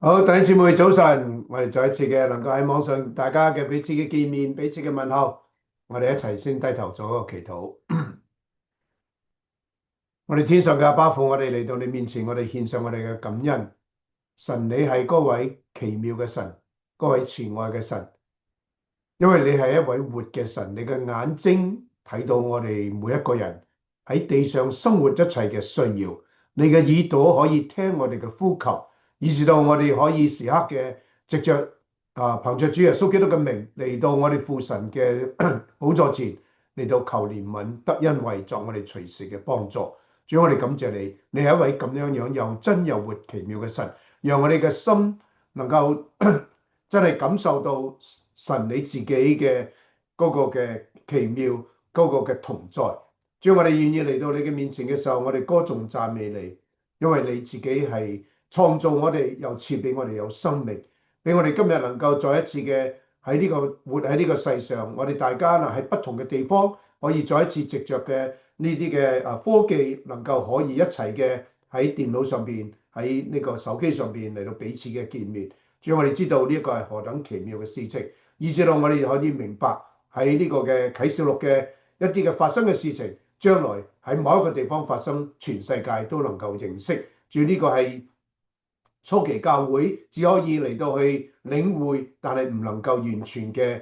好，弟兄姊妹早晨，我哋再一次嘅能夠喺網上大家嘅彼此嘅見面，彼此嘅問候，我哋一齊先低頭做一個祈禱。我哋天上嘅阿爸父，我哋嚟到你面前，我哋獻上我哋嘅感恩。神，你係嗰位奇妙嘅神，嗰位慈愛嘅神，因為你係一位活嘅神，你嘅眼睛睇到我哋每一個人喺地上生活一切嘅需要，你嘅耳朵可以聽我哋嘅呼求，以至到我哋可以時刻嘅藉着憑着主耶穌基督嘅名嚟到我哋父神嘅寶座前嚟到求憐憫，得恩惠作我哋隨時嘅幫助。主，我哋感謝你，你係一位咁樣樣又真又活奇妙嘅神，讓我哋嘅心能夠真係感受到神你自己嘅嗰個嘅奇妙，嗰個嘅同在。主，我哋願意嚟到你嘅面前嘅時候，我哋歌頌讚美你，因為你自己係創造我哋，又賜俾我哋有生命，俾我哋今日能夠再一次嘅喺呢個活喺呢個世上，我哋大家喺不同嘅地方可以再一次藉着嘅呢啲嘅科技，能夠可以一齊嘅喺電腦上邊，喺呢個手機上邊嚟到彼此嘅見面。主，我哋知道呢一個係何等奇妙嘅事情，以至到我哋可以明白喺呢個嘅啟示錄嘅一啲嘅發生嘅事情，將來喺某一個地方發生，全世界都能夠認識。主，呢個係初期教會只可以嚟到去領會，但係唔能夠完全嘅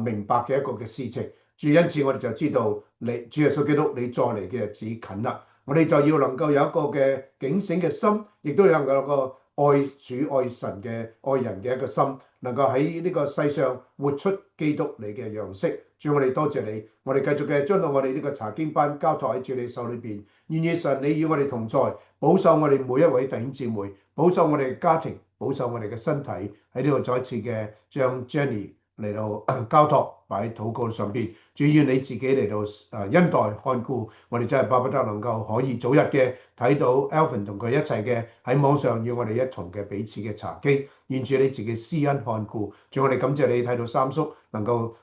明白嘅一個嘅事情。主，因此我哋就知道你主耶穌基督你再嚟嘅日子近啦，我哋就要能夠有一個嘅警醒嘅心，亦都有一個愛主愛神嘅愛人嘅一個心，能夠喺呢個世上活出基督你嘅樣式。主，我哋多謝你，我哋繼續嘅將到我哋呢個查經班交託喺主你手裏邊，願意神你與我哋同在，保守我哋每一位弟兄姊妹，保守我哋嘅家庭，保守我哋嘅身體。喺呢度再一次嘅將 Jenny 嚟到交託擺喺禱告上邊，主，願你自己嚟到恩待看顧，我哋真係巴不得能夠可以早日嘅睇到 Alvin 同佢一齊嘅喺網上與我哋一同嘅彼此嘅查經，願主你自己施恩看顧。主，我哋感謝你睇到三叔能夠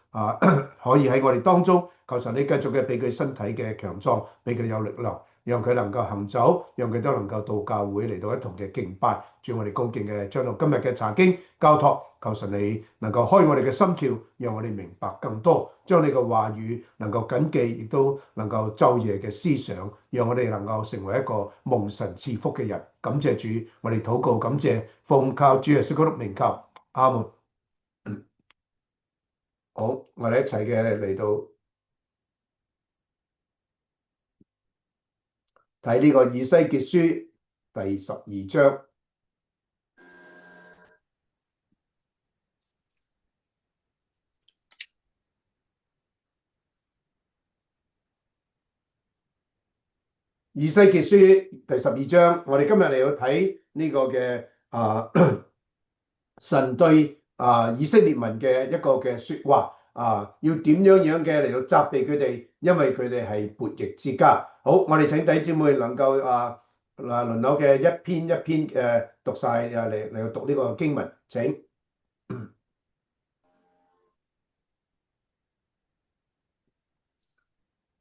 可以喺我哋當中，求神你繼續嘅俾佢身體嘅強壯，俾佢有力量，讓佢能夠行走，讓佢都能夠到教會嚟到一同嘅敬拜。主，我哋恭敬嘅將到今日嘅查經交託，求神你能夠開我哋嘅心竅，讓我哋明白更多，將你嘅話語能夠謹記，亦都能夠晝夜嘅思想，讓我哋能夠成為一個蒙神賜福嘅人。感謝主，我哋禱告，感謝奉靠主耶穌基督名求，阿門。好，我哋一齊嘅嚟到睇呢個以西結書第12章。以西結書第12章，我哋今日嚟到睇呢個嘅神對以色列民嘅一個嘅説話要點樣嘅嚟到責備佢哋，因為佢哋係悖逆之家。好，我哋請弟兄姊妹能夠輪流嘅一篇一篇讀晒嚟到讀呢個經文。請。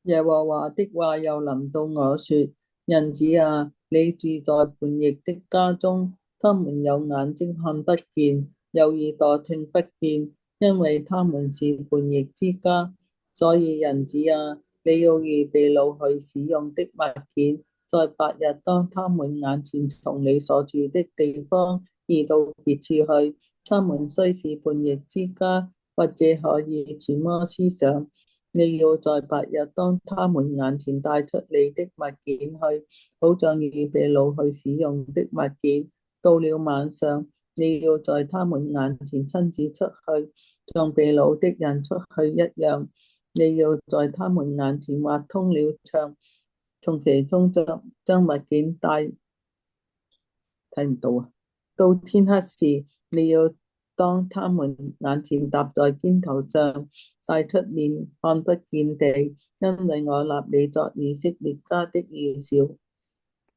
耶和華的話又臨到我說：人子啊，你住在叛逆的家中，他們有眼睛看不見，有耳朵聽不見，因為他們是叛逆之家。所以人子啊，你要預備擄去使用的物件，在白日當他們眼前從你所住的地方移到別處去。他們雖是叛逆之家，或者可以揣摩思想。你要在白日當他們眼前帶出你的物件去，好像預備擄去使用的物件。到了晚上，你要在他們眼前親自出去，像被擄的人出去一樣。你要在他們眼前挖通了牆，從其中將物件帶，睇唔到啊！到天黑時，你要當他們眼前踏在肩頭上，帶出面看不見地，因為我立你作以色列家的預兆。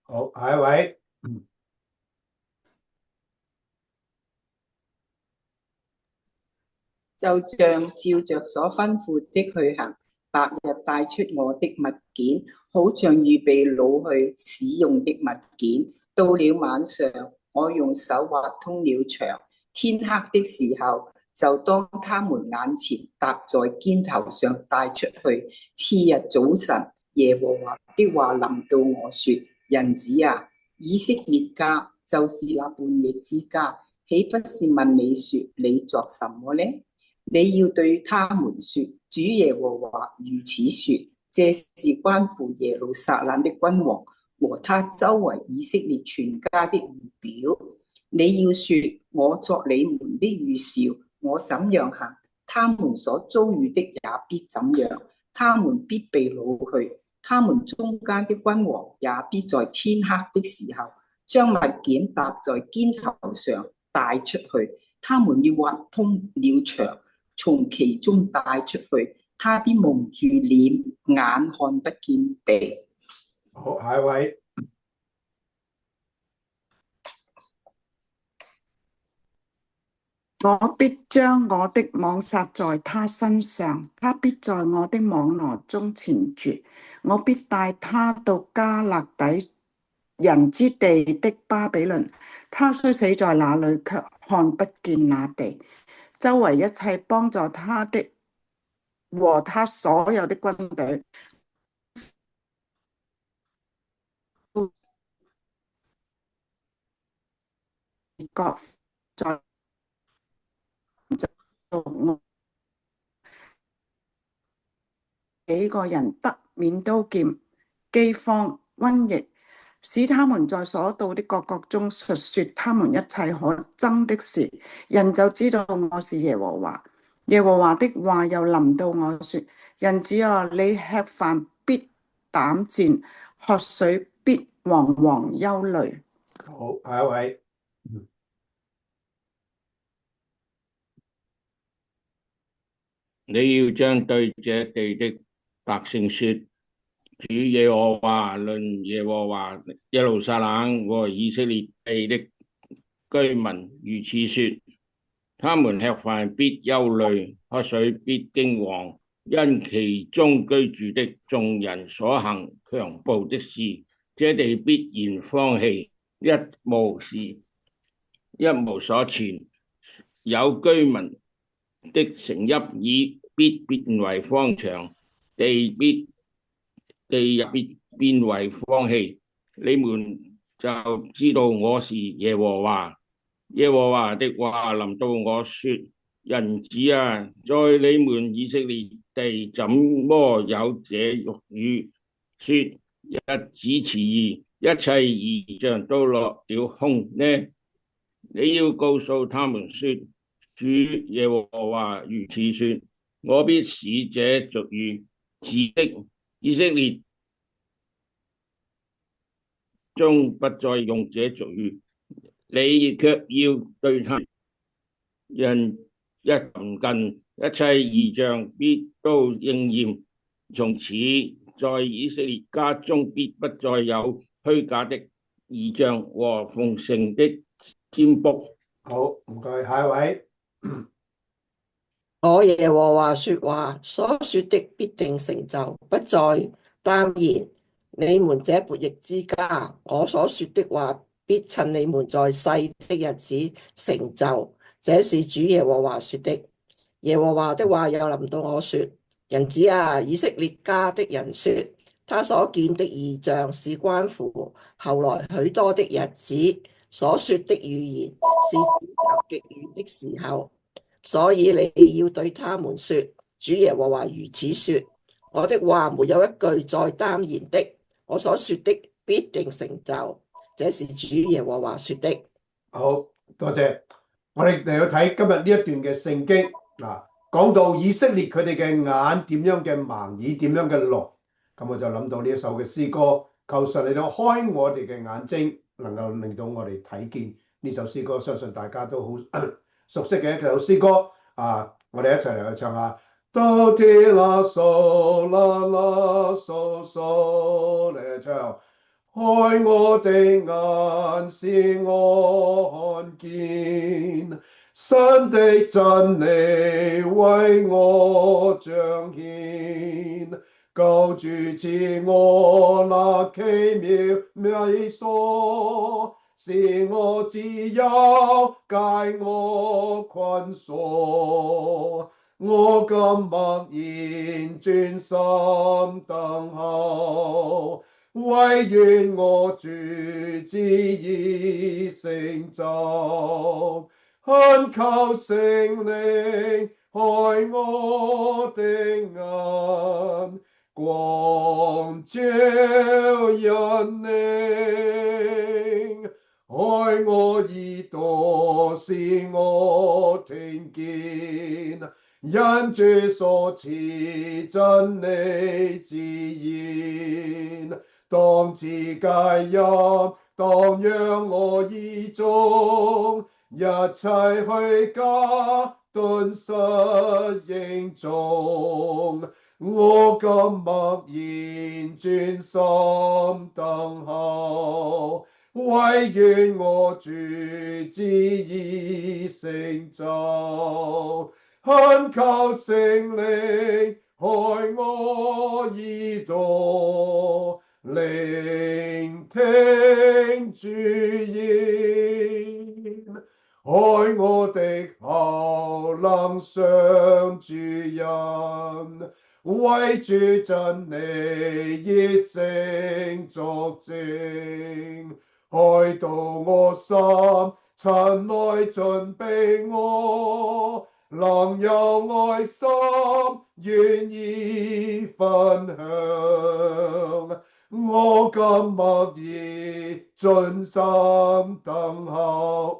好，下一位。就像照着所吩咐的去行，白日帶出我的物件，好像預備擄去使用的物件。到了晚上，我用手劃通了牆。天黑的時候，就當他們眼前搭在肩頭上帶出去。次日早晨，耶和華的話臨到我說：人子啊，以色列家就是那叛逆之家，豈不是問你說你作什麼呢？你要對他們說：主耶和華如此說，這是關乎耶路撒冷的君王和他周圍以色列全家的預表。你要說：我作你們的預兆，我怎樣行，他們所遭遇的也必怎樣，他們必被擄去，他們中間的君王也必在天黑的時候，將物件搭在肩頭上帶出去。他們要挖通了牆，從其中帶出去，他必蒙住臉，眼看不見地。好，下一位。我必將我的網撒在他身上，他必在我的網羅中纏住。我必帶他到加勒底人之地的巴比倫，他雖死在那裏，卻看不見那地。周圍一切幫助他的和他所有的軍隊，各在我幾個人得免刀劍、饑荒、瘟疫，使他們在所到的各國中述說他們一切可憎的事，人就知道我是耶和華。耶和華的話又臨到我說：人子啊，你吃飯必膽戰，喝水必惶惶憂慮。好，下一位。你要將對這地的百姓說：主耶和華論耶和華耶路撒冷和以色列地的居民如此說：他們吃飯必憂慮，喝水必驚惶，因其中居住的眾人所行強暴的事，這地必然荒棄，一無所存。有居民的城邑必變為荒場，地也必變為荒棄。你們就知道我是耶和華。耶和華的話臨到我說：人子啊，在你們以色列地怎麼有這俗語說：日子遲延，一切異象都落了空呢？你要告訴他們說：主耶和華如此說，我必使這俗語自的以色列中不再用這俗語，你卻要對他人一臨近，一切異象必都應驗。從此在以色列家中必不再有虛假的異象和奉承的占卜。好，唔該，下一位。我耶和華說話，所說的必定成就，不再耽延。你們這悖逆之家，我所說的話必趁你們在世的日子成就，這是主耶和華說的。耶和華的話又臨到我說：人子啊，以色列家的人說，他所見的異象是關乎後來許多的日子，所說的預言是指着極遠的時候。所以你要對他們說：主耶和華如此說，我的話沒有一句再耽延的，我所說的必定成就，這是主耶和華說的。好，多謝。我哋嚟到睇今日呢一段嘅聖經嗱，講到以色列佢哋嘅眼點樣嘅盲耳，點樣嘅聾，咁我就諗到呢一首嘅詩歌，求神嚟到開我哋嘅眼睛，能夠令到我哋睇見呢首詩歌，相信大家都好熟悉嘅一首詩歌啊！我哋一齊嚟去唱下。Do ti la so la la so so， 嚟唱。開我的眼，使我看見神的真理為我彰顯，救主賜我那奇妙美所，使我自由，解我捆鎖。我今默然專心等候，惟願我主旨意成就。懇求聖靈開我的眼，光照人靈，開我耳朵使我聽見，因主所賜真理之言，當自戒入，當讓我耳中一切虛假頓失認蹤。我今默然專心等候，惟願我主旨意成就。懇求聖靈開我耳朵，聆聽主言，開我的口能想主恩，為主真理熱誠作證，開導我心，親來進逼我，能有愛心，願意分享。我今默然專心等候，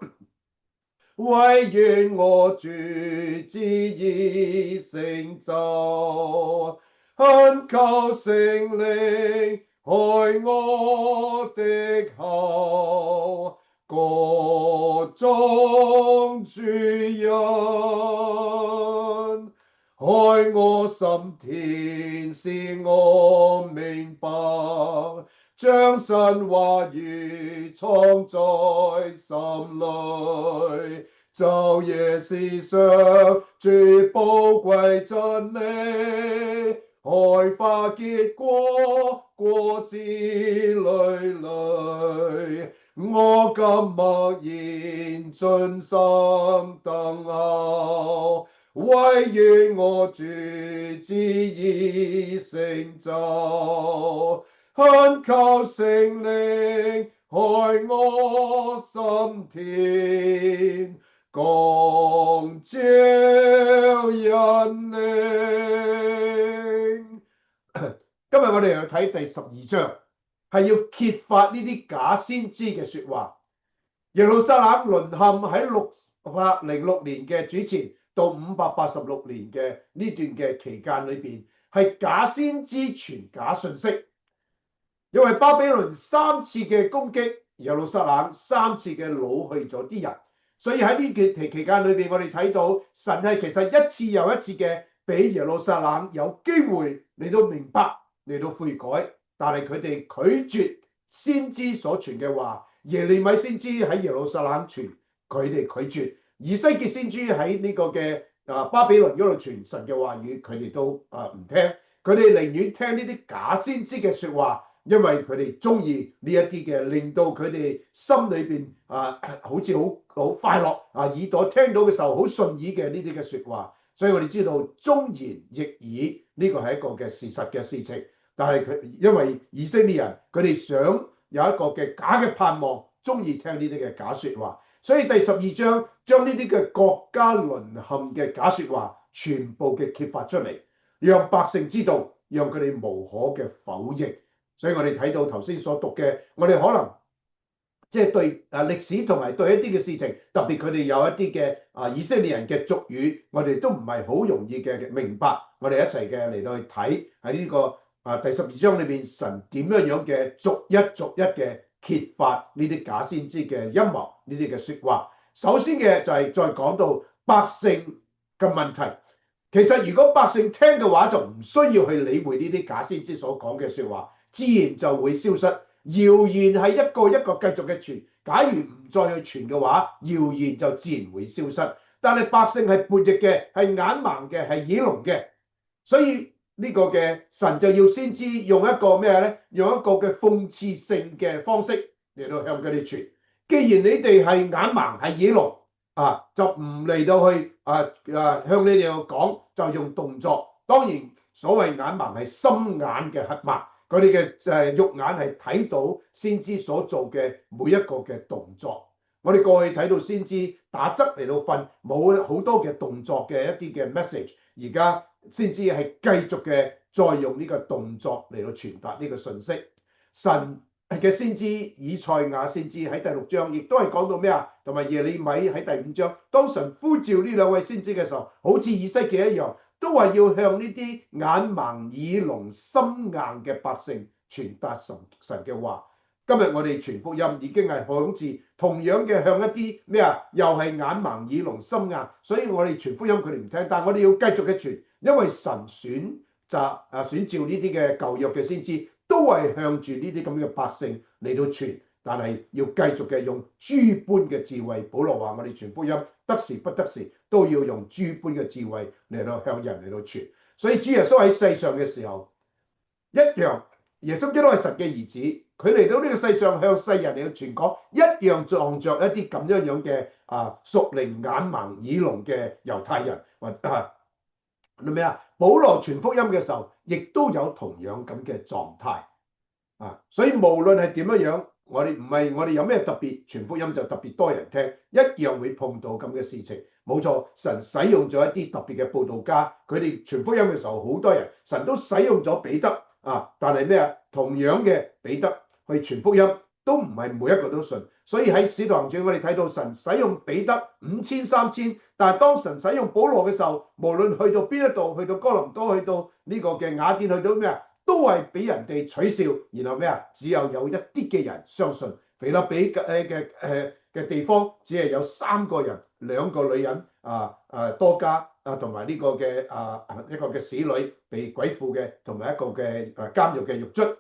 惟願我主旨意成就。懇求聖靈開我的口，歌頌主恩，開我心田，使我明白，將神話語藏在心裡，晝夜思想主寶貴真理，開花結果，果子累累。我今默然專心等候，惟願我主旨意成就。懇求聖靈開我心田，光照人靈。今日我哋去睇第12章，係要揭發呢啲假先知嘅說話。耶路撒冷淪陷喺606年嘅主前到586年嘅呢段嘅期間裏邊，係假先知傳假信息，因為巴比倫3次嘅攻擊耶路撒冷，3次嘅擄去咗啲人，所以喺呢段期間裏邊，我哋睇到神係其實一次又一次嘅俾耶路撒冷有機會嚟到明白，嚟到悔改，但係佢哋拒絕先知所傳嘅話。耶利米先知喺耶路撒冷傳，佢哋拒絕；以西結先知喺呢個嘅巴比倫嗰度傳神嘅話語，佢哋都唔聽。佢哋寧願聽呢啲假先知嘅說話，因為佢哋中意呢一啲嘅，令到佢哋心裏邊好似好快樂耳朵聽到嘅時候好順耳嘅呢啲嘅說話。所以我哋知道忠言逆耳呢個係一個嘅事實嘅事情，但係因為以色列人佢哋想有一個嘅假嘅盼望，中意聽呢啲嘅假說話，所以第12章將呢啲嘅國家淪陷嘅假說話全部嘅揭發出嚟，讓百姓知道，讓佢哋無可嘅否認。所以我哋睇到頭先所讀嘅，我哋可能即係對歷史同埋對一啲嘅事情，特別佢哋有一啲嘅以色列人嘅俗語，我哋都唔係好容易嘅明白。我哋一齊嘅嚟到去睇喺呢個第12章裏邊，神點樣嘅逐一嘅揭發呢啲假先知嘅陰謀，呢啲嘅說話。首先嘅就係再講到百姓嘅問題。其實如果百姓聽嘅話，就唔需要去理會呢啲假先知所講嘅說話，自然就會消失。謠言係一個一個繼續嘅傳，假如唔再去傳嘅話，謠言就自然會消失。但係百姓係悖逆嘅，係眼盲嘅，係耳聾嘅，所以呢個嘅神就要先知用一個咩咧？用一個嘅諷刺性嘅方式嚟到向佢哋傳。既然你哋係眼盲係耳聾就唔嚟到去向你哋講，就用動作。當然所謂眼盲係心眼嘅黑盲，佢哋嘅肉眼係睇到先知所做嘅每一個嘅動作。我哋過去睇到先知打側嚟到瞓，冇好多嘅動作嘅一啲嘅 message， 而家先知係繼續嘅再用呢個動作嚟到傳達呢個信息。神嘅先知以賽亞先知喺第6章亦都係講到咩啊？同埋耶利米喺第5章，當神呼召呢兩位先知嘅時候，好似以西結一樣，都係要向呢啲眼盲耳聾心硬嘅百姓傳達神嘅話。今日我哋傳福音已經係好似同樣嘅向一啲咩啊？又係眼盲耳聾心硬，所以我哋傳福音佢哋唔聽，但係我哋要繼續嘅傳，因為神選召呢啲嘅舊約嘅先知，都係向住呢啲咁嘅百姓嚟到傳，但係要繼續嘅用諸般嘅智慧。保羅話我哋傳福音得時不得時，都要用諸般嘅智慧嚟到向人嚟到傳。所以主耶穌喺世上嘅時候一樣，耶穌基督係神嘅兒子，佢嚟到呢個世上向世人嚟到傳講，一樣撞着一啲咁樣嘅屬靈眼盲耳聾嘅猶太人咩啊？保羅傳福音嘅時候，亦都有同樣咁嘅狀態所以無論係點樣，我哋唔係我哋有咩特別傳福音就特別多人聽，一樣會碰到咁嘅事情。冇錯，神使用咗一啲特別嘅佈道家，佢哋傳福音嘅時候好多人，神都使用咗彼得但係咩啊？同樣嘅彼得去傳福音，都唔係每一個都信。所以喺使徒行傳我哋睇到神使用彼得5000、3000，但係當神使用保羅嘅時候，無論去到邊一度，去到哥林多，去到呢個嘅雅典，去到咩啊，都係俾人哋取笑。然後咩啊？只有一啲嘅人相信。腓立比嘅地方只係有3個人，2個女人多加同埋呢個嘅一個嘅使女被鬼附嘅，同埋一個嘅監獄嘅獄卒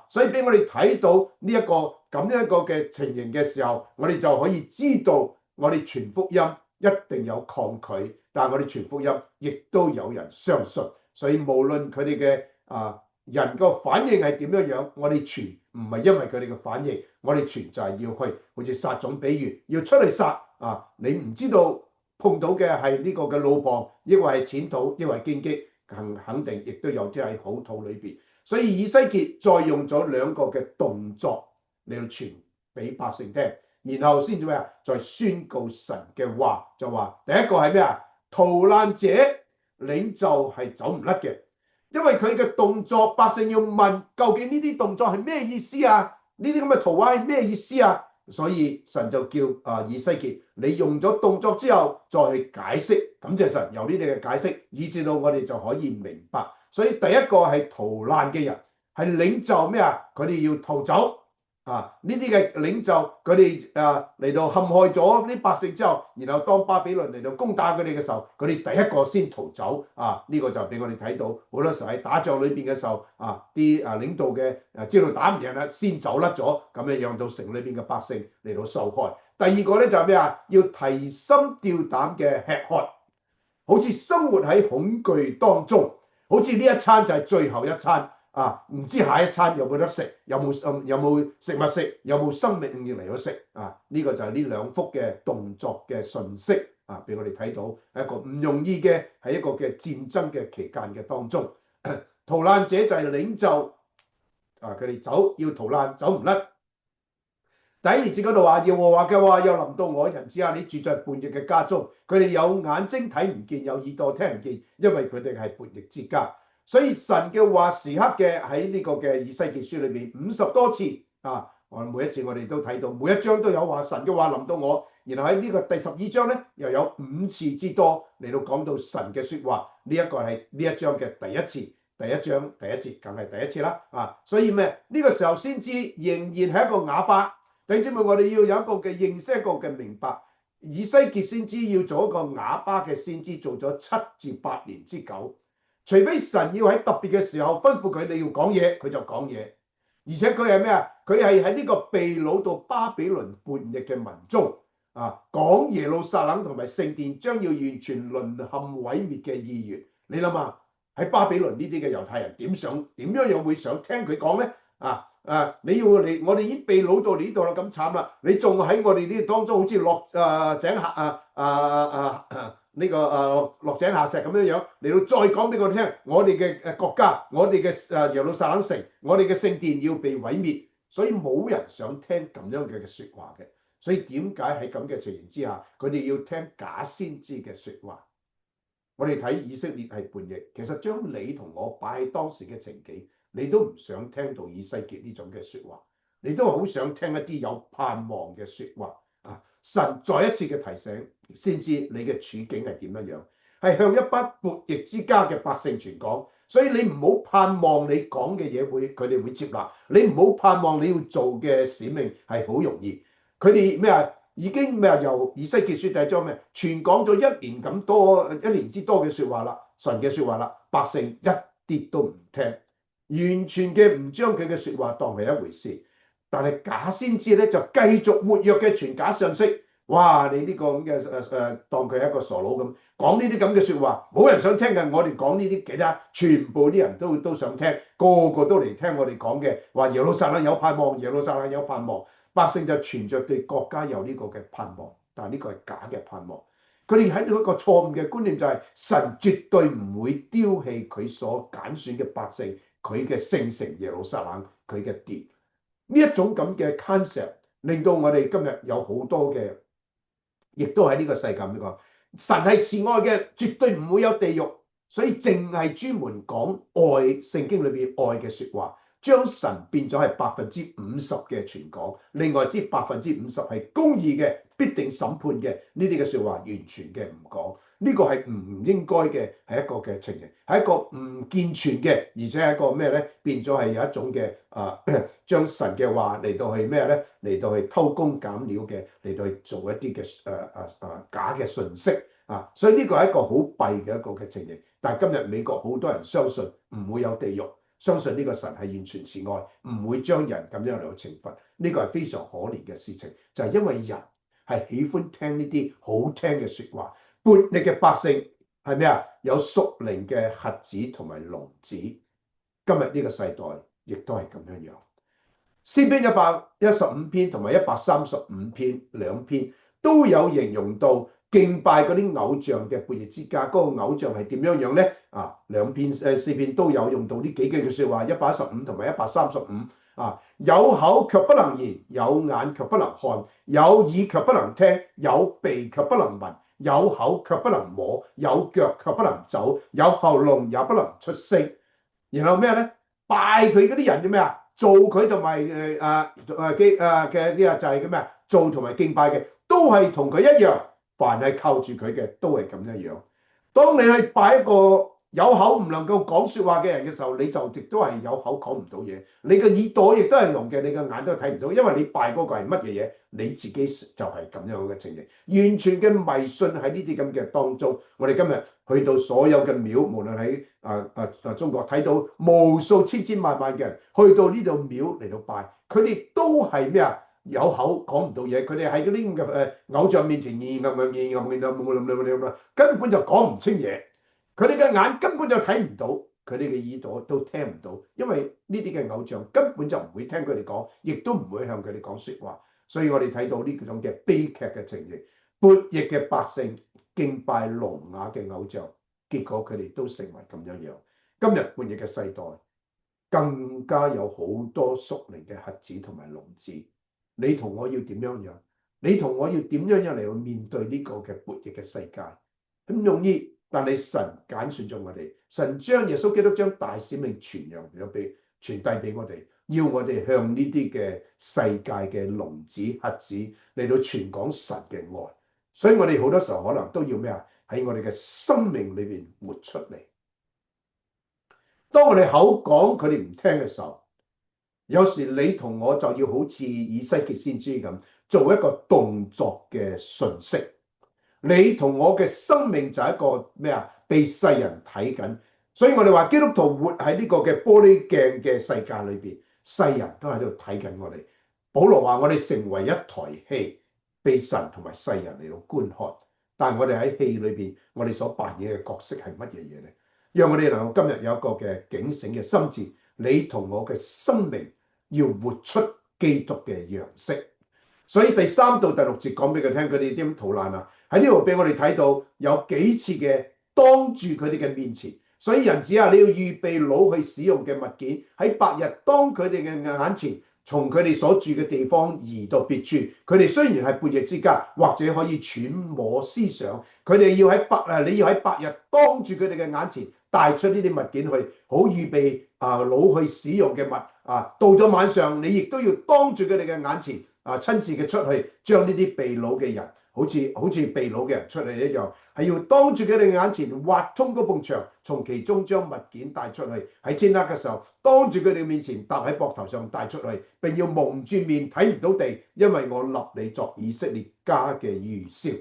所以俾我哋睇到呢一個咁樣一個嘅情形嘅時候，我哋就可以知道我哋傳福音一定有抗拒，但係我哋傳福音亦都有人相信。所以無論佢哋嘅人個反應係點樣，我哋傳唔係因為佢哋嘅反應，我哋傳就係要去好似撒種比喻，要出嚟撒你唔知道碰到嘅係呢個嘅路旁，抑或係淺土，抑或係荊棘，肯定亦都有啲喺好土裏邊。所以以西結再用咗2個嘅動作嚟到傳俾百姓聽，然後先至咩啊？再宣告神嘅話，就話第一個係咩啊？逃難者領袖係走唔甩嘅。因為佢嘅動作，百姓要問究竟呢啲動作係咩意思啊？呢啲咁嘅圖畫係咩意思啊？所以神就叫以西結，你用咗動作之後再去解釋。感謝神，由呢啲嘅解釋，以至到我哋就可以明白。所以第一個係逃難嘅人，係領袖咩啊？佢哋要逃走呢啲嘅領袖，佢哋嚟到陷害咗啲百姓之後，然後當巴比倫嚟到攻打佢哋嘅時候，佢哋第一個先逃走呢個就俾我哋睇到好多時候喺打仗裏邊嘅時候啲領導嘅知道打唔贏啦，先走甩咗，咁樣讓到城裏邊嘅百姓嚟到受害。第二個咧就係咩啊？要提心吊膽嘅吃喝，好似生活喺恐懼當中，好似呢一餐就係最後一餐。唔知下一餐有冇得食，有冇食物食，有冇生命要嚟到食呢個就係呢2幅嘅動作嘅信息俾我哋睇到係一個唔容易嘅，喺一個嘅戰爭嘅期間嘅當中，逃難者就係領袖佢哋走要逃難走唔甩。第2節嗰度話，耶和華嘅話又臨到我，人子啊，你住在叛逆嘅家中，佢哋有眼睛睇唔見，有耳朵聽唔見，因為佢哋係叛逆之家。所以神嘅話時刻嘅喺呢個嘅以西結書裏邊50多次我每一次我哋都睇到，每一章都有話神嘅話臨到我，然後喺呢個第12章咧又有5次之多嚟到講到神嘅說話。呢一個係呢一章嘅第1次，第1章第1節梗係第1次啦所以咩呢個時候先知仍然係一個啞巴。弟兄姊妹，我哋要有一個嘅認識，一個嘅明白，以西結先知要做一個啞巴嘅先知，做咗7至8年之久。除非神要喺特別嘅時候吩咐佢你要講嘢，佢就講嘢。而且佢係咩啊？佢係喺呢個被擄到巴比倫叛逆嘅民中講耶路撒冷同埋聖殿將要完全淪陷毀滅嘅意願。你諗下喺巴比倫呢啲嘅猶太人點樣會想聽佢講咧你要嚟，我哋已經被擄到呢度啦，咁慘啦！你仲喺我哋呢當中，好似落井下落井下石咁樣樣嚟到再講俾我哋聽，我哋嘅國家，我哋嘅耶路撒冷城，我哋嘅聖殿要被毀滅，所以冇人想聽咁樣嘅説話嘅。所以點解喺咁嘅情形之下，佢哋要聽假先知嘅説話？我哋睇以色列係叛逆，其實將你同我擺喺當時嘅情景，你都唔想聽到以西結呢種嘅説話，你都好想聽一啲有盼望嘅説話啊！神再一次嘅提醒，先知你嘅處境係點樣樣，係向一班悖逆之家嘅百姓傳講，所以你唔好盼望你講嘅嘢佢哋會接納，你唔好盼望你要做嘅使命係好容易。佢哋咩啊？已經咩啊？由以西結書第一章咩？傳講咗一年之多嘅説話啦，神嘅説話啦，百姓一啲都唔聽，完全嘅唔將佢嘅説話當係一回事。但係假先知咧就繼續活躍嘅傳假信息。哇！你呢個咁嘅當佢係一個傻佬咁講呢啲咁嘅説話，冇人想聽嘅。我哋講呢啲其他，全部啲人都想聽，個個都嚟聽我哋講嘅，話耶路撒冷有盼望，耶路撒冷有盼望。百姓就存着對國家有呢個嘅盼望，但係呢個係假嘅盼望。佢哋喺到一個錯誤嘅觀念，就係神絕對唔會丟棄佢所揀選嘅百姓，佢嘅聖城耶路撒冷，佢嘅殿。呢一種咁嘅 concept 令到我哋今日有好多嘅，亦都喺呢個世界呢個神係慈愛嘅，絕對唔會有地獄，所以淨係專門講愛，聖經裏邊愛嘅説話。將神變咗係50%嘅傳講，另外之50%係公義嘅，必定審判嘅呢啲嘅説話，完全嘅唔講。呢個係唔應該嘅，係一個嘅情形，係一個唔健全嘅，而且係一個咩咧？變咗係有一種嘅將神嘅話嚟到去咩咧？嚟到去偷工減料嘅，嚟到去做一啲嘅假嘅信息啊！所以呢個係一個好弊嘅一個嘅情形。但係今日美國好多人相信唔會有地獄。相信呢個神係完全慈愛，唔會將人咁樣嚟到懲罰，呢個係非常可憐嘅事情。就係因為人係喜歡聽呢啲好聽嘅説話，叛逆嘅百姓係咩啊？有屬靈嘅瞎子同埋聾子。今日呢個世代亦都係咁樣樣。詩篇115篇同埋135篇兩篇都有形容到敬拜嗰啲偶像嘅叛逆之家，嗰個偶像係點樣樣咧？兩篇詩篇都有用到呢幾句嘅説話，115同埋135有口卻不能言，有眼卻不能看，有耳卻不能聽，有鼻卻不能聞，有口卻不能摸，有腳卻不能走，有喉嚨也不能出聲。然後咩咧？拜佢嗰啲人叫咩啊？做佢同埋嘅呢就係嘅咩？做同埋敬拜嘅都係同佢一樣。凡係靠住佢嘅都係咁樣樣。當你去拜一個有口唔能夠講説話嘅人嘅時候，你就亦都係有口講唔到嘢。你嘅耳朵亦都係聾嘅，你嘅眼都係睇唔到，因為你拜嗰個係乜嘢嘢，你自己就係咁樣嘅情形。完全嘅迷信喺呢啲咁嘅當中。我哋今日去到所有嘅廟，無論喺中國睇到無數千千萬萬嘅人去到呢度廟嚟到拜，佢哋都係咩啊？有口講唔到嘢，佢哋喺嗰啲咁嘅偶像面前根本就講唔清嘢。佢哋嘅眼根本就睇唔到，佢哋嘅耳朵都聽唔到，因為呢啲嘅偶像根本就唔會聽佢哋講，亦都唔會向佢哋講説話。所以我哋睇到呢種嘅悲劇嘅情形，叛逆嘅百姓敬拜聾啞嘅偶像，結果佢哋都成為咁樣樣。今日叛逆嘅世代更加有好多屬靈嘅瞎子同埋聾子。你同我要點樣樣？你同我要點樣樣嚟去面對呢個嘅叛逆嘅世界？唔容易，但係神揀選咗我哋，神將耶穌基督將大使命傳遞俾我哋，要我哋向呢啲嘅世界嘅聾子瞎子嚟到傳講神嘅愛。所以我哋好多時候可能都要咩啊？喺我哋嘅生命裏邊活出嚟。當我哋口講佢哋唔聽嘅時候，有時你同我就要好似以西結先知咁，做一個動作嘅訊息。你同我嘅生命就係一個咩啊？被世人睇緊，所以我哋話基督徒活喺呢個嘅玻璃鏡嘅世界裏邊，世人都喺度睇緊我哋。保羅話我哋成為一台戲，被神同埋世人嚟到觀看。但係我哋喺戲裏邊，我哋所扮演嘅角色係乜嘢嘢咧？讓我哋能夠今日有一個嘅警醒嘅心智，你同我嘅生命要活出基督嘅樣式。所以第3到第6節講俾佢聽，佢哋點逃難啊？喺呢度俾我哋睇到有幾次嘅當住佢哋嘅面前。所以人子啊，你要預備擄去使用嘅物件，喺白日當佢哋嘅眼前，從佢哋所住嘅地方移到別處。佢哋雖然係叛逆之家，或者可以揣摩思想，佢哋要你要喺白日當住佢哋嘅眼前帶出呢啲物件去，好預備擄去使用嘅物啊。到咗晚上，你亦都要當住佢哋嘅眼前親自嘅出去，將呢啲被擄嘅人，好似被擄嘅人出嚟一樣，係要當住佢哋眼前挖通嗰埲牆，從其中將物件帶出去。喺天黑嘅時候，當住佢哋面前搭喺膊頭上帶出去，並要蒙住面睇唔到地，因為我立你作以色列家嘅預兆。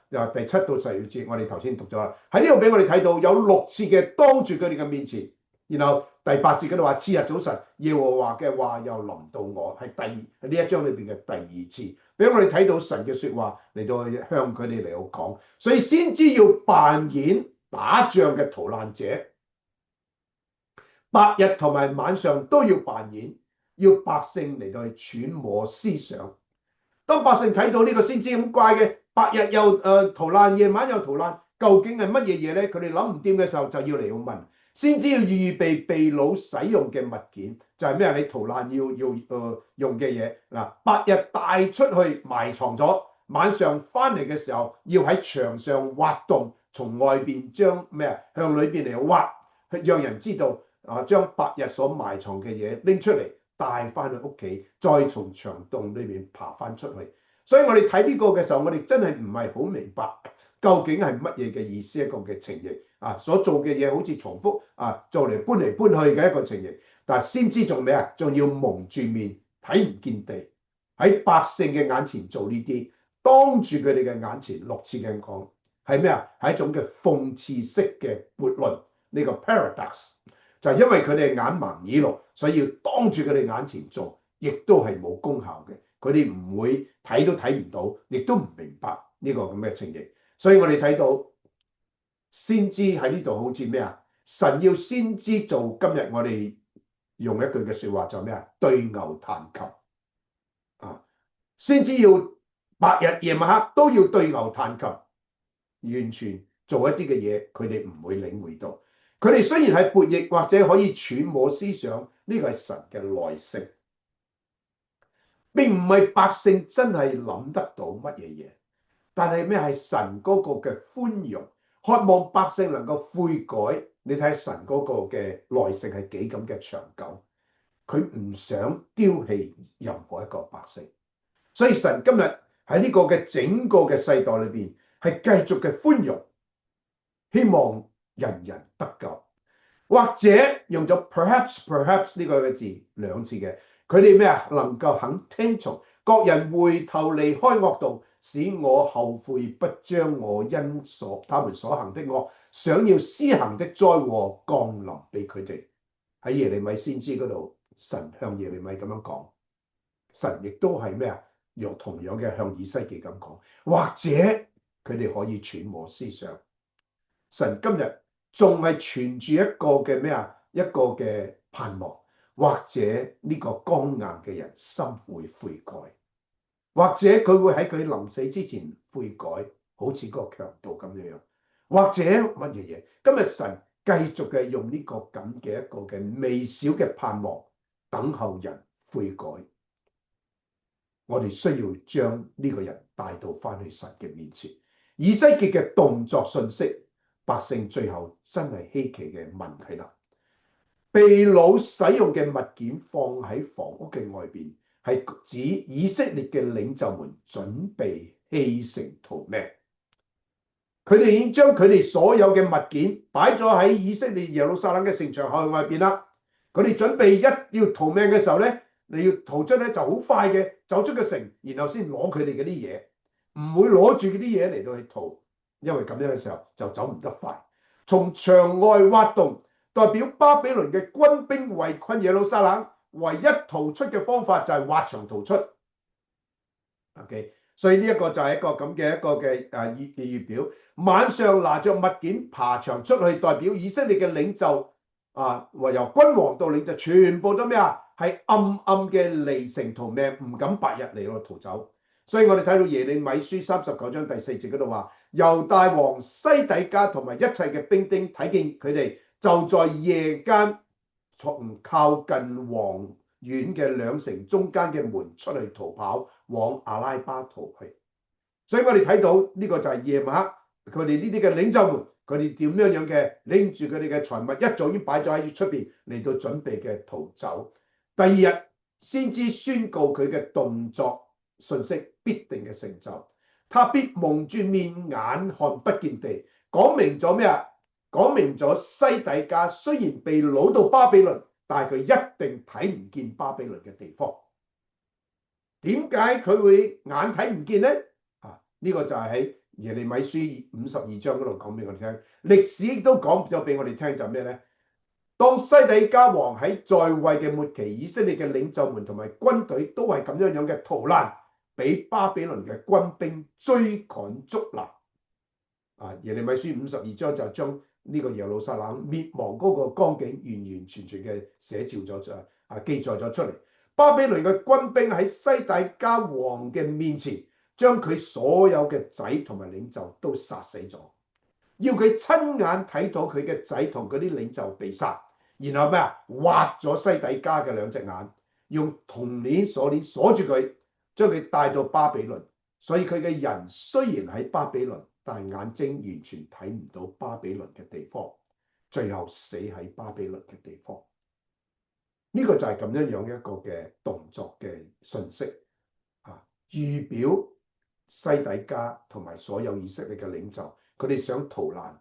由第7到12節，我哋頭先讀咗啦。喺呢度俾我哋睇到有6次嘅當住佢哋嘅面前，然後第8節嗰度話，次日早晨，耶和華嘅話又臨到我，係呢一章裏邊嘅第2次，俾我哋睇到神嘅說話嚟到向佢哋嚟到講。所以先知要扮演打仗嘅逃難者，白日同埋晚上都要扮演，要百姓嚟到去揣摩思想。當百姓睇到呢個先知咁怪嘅，白日又逃難，夜晚又逃難，究竟係乜嘢嘢咧？佢哋諗唔掂嘅時候，就要嚟到問。先知要預備被擄使用嘅物件，就係咩啊？你逃難要用嘅嘢嗱，白日帶出去埋藏咗，晚上翻嚟嘅時候要喺牆上挖洞，從外邊將咩啊向裏邊嚟挖，讓人知道將白日所埋藏嘅嘢拎出嚟帶翻去屋企，再從牆洞裏邊爬翻出去。所以我哋睇呢個嘅時候，我哋真係唔係好明白究竟係乜嘢嘅意思，一個嘅情形所做嘅嘢好似重複做嚟搬嚟搬去嘅一個情形。但係先知仲咩啊？仲要蒙住面睇唔見地，喺百姓嘅眼前做呢啲，當住佢哋嘅眼前6次嘅講係咩啊？係一種嘅諷刺式嘅悖論，呢個 paradox 就係因為佢哋眼盲耳聾，所以要當住佢哋眼前做，亦都係冇功效嘅。佢哋唔會睇都睇唔到，亦都唔明白呢個咁嘅情形。所以我哋睇到先知喺呢度好似咩啊？神要先知做今日我哋用一句嘅說話就係咩啊？對牛彈琴先知要白日夜晚黑都要對牛彈琴，完全做一啲嘅嘢，佢哋唔會領會到。佢哋雖然係叛逆或者可以揣摩思想，呢個係神嘅耐性，並唔係百姓真係諗得到乜嘢嘢。但係咩？係神嗰個嘅寬容，渴望百姓能夠悔改。你睇神嗰個嘅耐性係幾咁嘅長久，佢唔想丟棄任何一個百姓。所以神今日喺呢個嘅整個嘅世代裏邊，係繼續嘅寬容，希望人人得救。或者用咗 perhaps 呢個嘅字2次嘅，佢哋咩啊？能夠肯聽從，各人回頭離開惡道，使我後悔，不將我因他們所行的惡，想要施行的災禍降臨俾佢哋。喺耶利米先知嗰度，神向耶利米咁樣講，神亦都係咩啊？用同樣嘅向以西結咁講，或者佢哋可以揣摩思想。神今日仲係存住一個嘅咩啊？一個嘅盼望，或者呢個剛硬嘅人心會悔改。或者佢會喺佢臨死之前悔改，好似個強盜咁樣，或者乜嘢嘢？今日神繼續嘅用呢個咁嘅一個嘅微小嘅盼望，等候人悔改。我哋需要將呢個人帶到翻去神嘅面前。以西結嘅動作信息，百姓最後真係稀奇嘅問佢啦。被擄使用嘅物件放喺房屋嘅外邊，係指以色列嘅領袖們準備棄城逃命。佢哋已經將佢哋所有嘅物件擺咗喺以色列耶路撒冷嘅城牆後外邊啦。佢哋準備一要逃命嘅時候咧，你要逃出咧就好快嘅走出個城，然後先攞佢哋嗰啲嘢，唔會攞住嗰啲嘢嚟到去逃，因為咁樣嘅時候就走唔得快。從牆外挖洞，代表巴比倫嘅軍兵圍困耶路撒冷，唯一逃出嘅方法就係挖牆逃出。OK， 所以呢一個就係一個咁嘅一個嘅預表。晚上拿着物件爬牆出去，代表以色列嘅領袖由君王到領袖全部都咩啊？係暗暗嘅離城逃命，唔敢白日嚟到逃走。所以我哋睇到耶利米書39章第4節嗰度話，猶大王西底家同埋一切嘅兵丁睇見佢哋，就在夜間從靠近王院嘅兩城中間嘅門出去逃跑，往阿拉巴逃去。所以我哋睇到呢個就係夜晚黑，佢哋呢啲嘅領袖們，佢哋點樣嘅拎住佢哋嘅財物，一早已經擺咗喺出邊嚟到準備嘅逃走。第二日先知宣告佢嘅動作信息必定嘅成就，他必蒙住面眼看不見地，講明咗咩啊？講明咗西底家雖然被擄到巴比倫，但係佢一定睇唔見巴比倫嘅地方。點解佢會眼睇唔見呢？呢個就係喺耶利米書52章嗰度講俾我哋聽。歷史亦都講咗俾我哋聽，就係咩呢？當西底家王喺在位嘅末期，以色列嘅領袖們同埋軍隊都係咁樣嘅逃難，俾巴比倫嘅軍兵追趕捉拿。耶利米書52章就將呢個耶路撒冷滅亡嗰個光景完完全全嘅寫照咗記載咗出嚟。巴比倫嘅軍兵喺西底家王嘅面前，將佢所有嘅仔同埋領袖都殺死咗，要佢親眼睇到佢嘅仔同嗰啲領袖被殺，然後咩啊？挖咗西底家嘅兩隻眼，用銅鏈鎖鏈鎖住佢，將佢帶到巴比倫。所以佢嘅人雖然喺巴比倫，但係眼睛完全睇唔到巴比倫嘅地方，最後死喺巴比倫嘅地方。呢個就係咁樣一個嘅動作嘅信息預表西底家同埋所有以色列嘅領袖，佢哋想逃難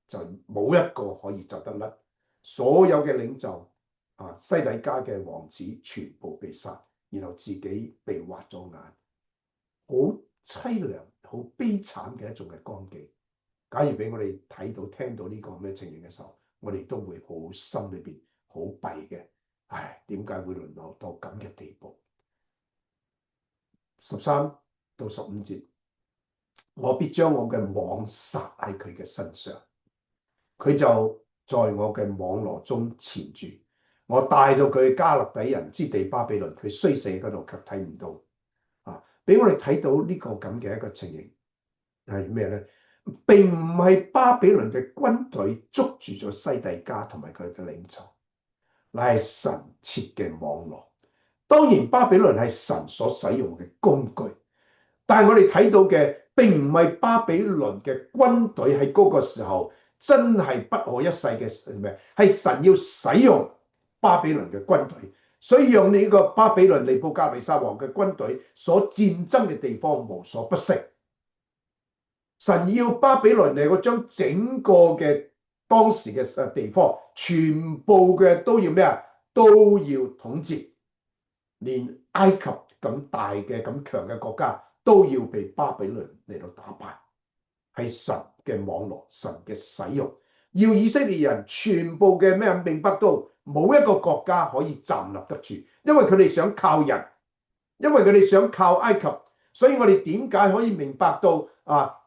就冇一個可以走得甩，所有嘅領袖西底家嘅王子全部被殺，然後自己被挖咗眼，好淒涼、好悲慘嘅一種嘅光景。假如俾我哋睇到、聽到呢個咩情形嘅時候，我哋都會好心裏邊好弊嘅。唉，點解會淪落到咁嘅地步？13到15節，我必將我嘅網撒喺佢嘅身上，佢就在我嘅網羅中纏住。我帶到佢加勒底人之地巴比倫，佢雖死嗰度卻睇唔到。俾我哋睇到呢個咁嘅一個情形係咩呢？並唔係巴比倫嘅軍隊捉住咗西底家同埋佢嘅領袖，乃係神設嘅網羅。當然巴比倫係神所使用嘅工具，但係我哋睇到嘅並唔係巴比倫嘅軍隊喺嗰個時候真係不可一世嘅咩？係神要使用巴比倫嘅軍隊，所以讓呢個巴比倫尼布甲尼撒王嘅軍隊所戰爭嘅地方無所不勝。神要巴比倫嚟，我將整個嘅當時嘅地方全部嘅都要咩啊？都要統治，連埃及咁大嘅咁強嘅國家都要被巴比倫嚟到打敗。係神嘅網絡，神嘅使用，要以色列人全部嘅咩明白到冇一個國家可以站立得住，因為佢哋想靠人，因為佢哋想靠埃及。所以我哋點解可以明白到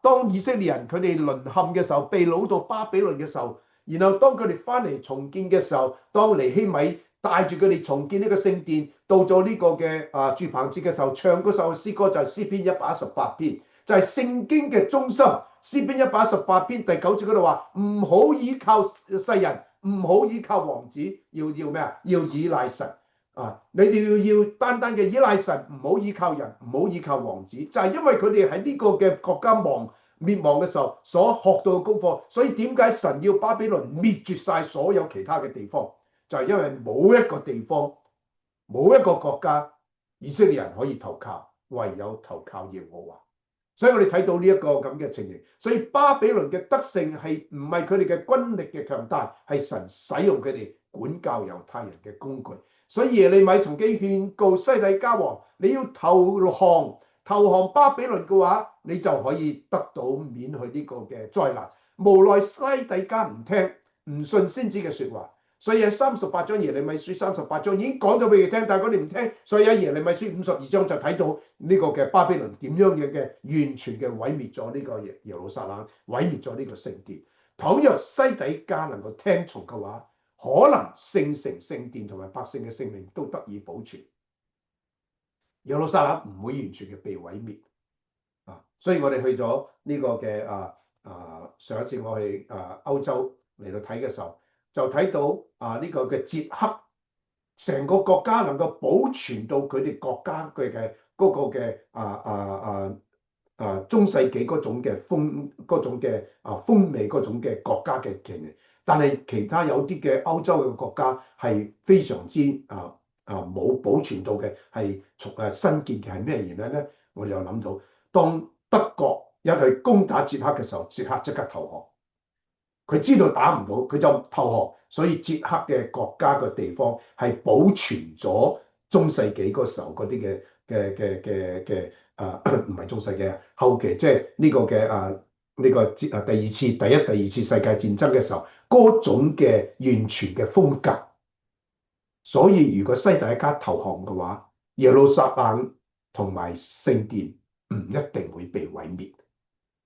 當以色列人佢哋淪陷嘅時候，被擄到巴比倫嘅時候，然後當佢哋翻嚟重建嘅時候，當尼希米帶住佢哋重建呢個聖殿，到咗呢個嘅住棚節嘅時候，唱嗰首詩歌就係詩篇118篇，就係聖經嘅中心。詩篇118篇第9節嗰度話：唔好依靠世人，唔好依靠王子，要咩啊？要依賴神。你哋要單單嘅依賴神，唔好依靠人，唔好依靠王子，就係因為佢哋喺呢個嘅國家滅亡嘅時候所學到嘅功課。所以點解神要巴比倫滅絕晒所有其他嘅地方？就係因為冇一個地方，冇一個國家以色列人可以投靠，唯有投靠耶和華。所以我哋睇到呢一個咁嘅情形。所以巴比倫嘅得勝係唔係佢哋嘅軍力嘅強大，係神使用佢哋管教猶太人嘅工具。所以耶利米曾經勸告西底家王：你要投降巴比倫嘅話，你就可以得到免去呢個嘅災難。無奈西底家唔聽，唔信先知嘅說話，所以喺38章耶利米書38章已經講咗俾佢聽，但係佢哋唔聽。所以喺耶利米書52章就睇到呢個嘅巴比倫點樣嘅完全嘅毀滅咗呢個耶路撒冷，毀滅咗呢個聖殿。倘若西底家能夠聽從嘅話，可可能聖城、聖殿同埋百姓嘅性命都得以保存。耶路撒冷唔會完全嘅被毀滅啊！所以我哋去咗呢個嘅上一次我去歐洲嚟到睇嘅時候，就睇到呢個嘅捷克成個國家能夠保存到佢哋國家佢嘅嗰個嘅中世紀嗰種嘅風味嗰種嘅國家嘅權利，但係其他有啲嘅歐洲嘅國家係非常之冇保存到嘅，係新建嘅係咩原因咧？我就諗到，當德國一去攻打捷克嘅時候，捷克即刻投降，佢知道打唔到，佢就投降，所以捷克嘅國家嘅地方係保存咗中世紀嗰時候嗰啲嘅唔係中世紀啊，後期即係呢個嘅呢個第一、第二次世界戰爭嘅時候嗰種嘅完全嘅風格。所以如果西底家投降嘅話，耶路撒冷同埋聖殿唔一定會被毀滅，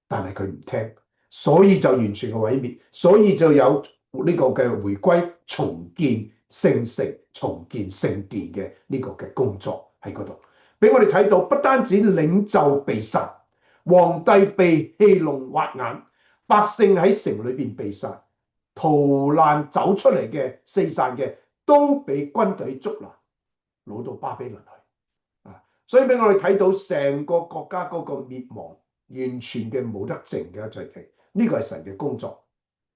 但係佢唔聽，所以就完全嘅毀滅，所以就有呢個嘅回歸、重建聖城、重建聖殿嘅呢個嘅工作喺嗰度，俾我哋睇到，不單止領袖被殺，皇帝被戲弄挖眼，百姓喺城裏邊被殺，逃難走出嚟嘅四散嘅，都俾軍隊捉拿，攞到巴比倫去所以俾我哋睇到成個國家嗰個滅亡，完全嘅冇得剩嘅一齊期，呢個係神嘅工作。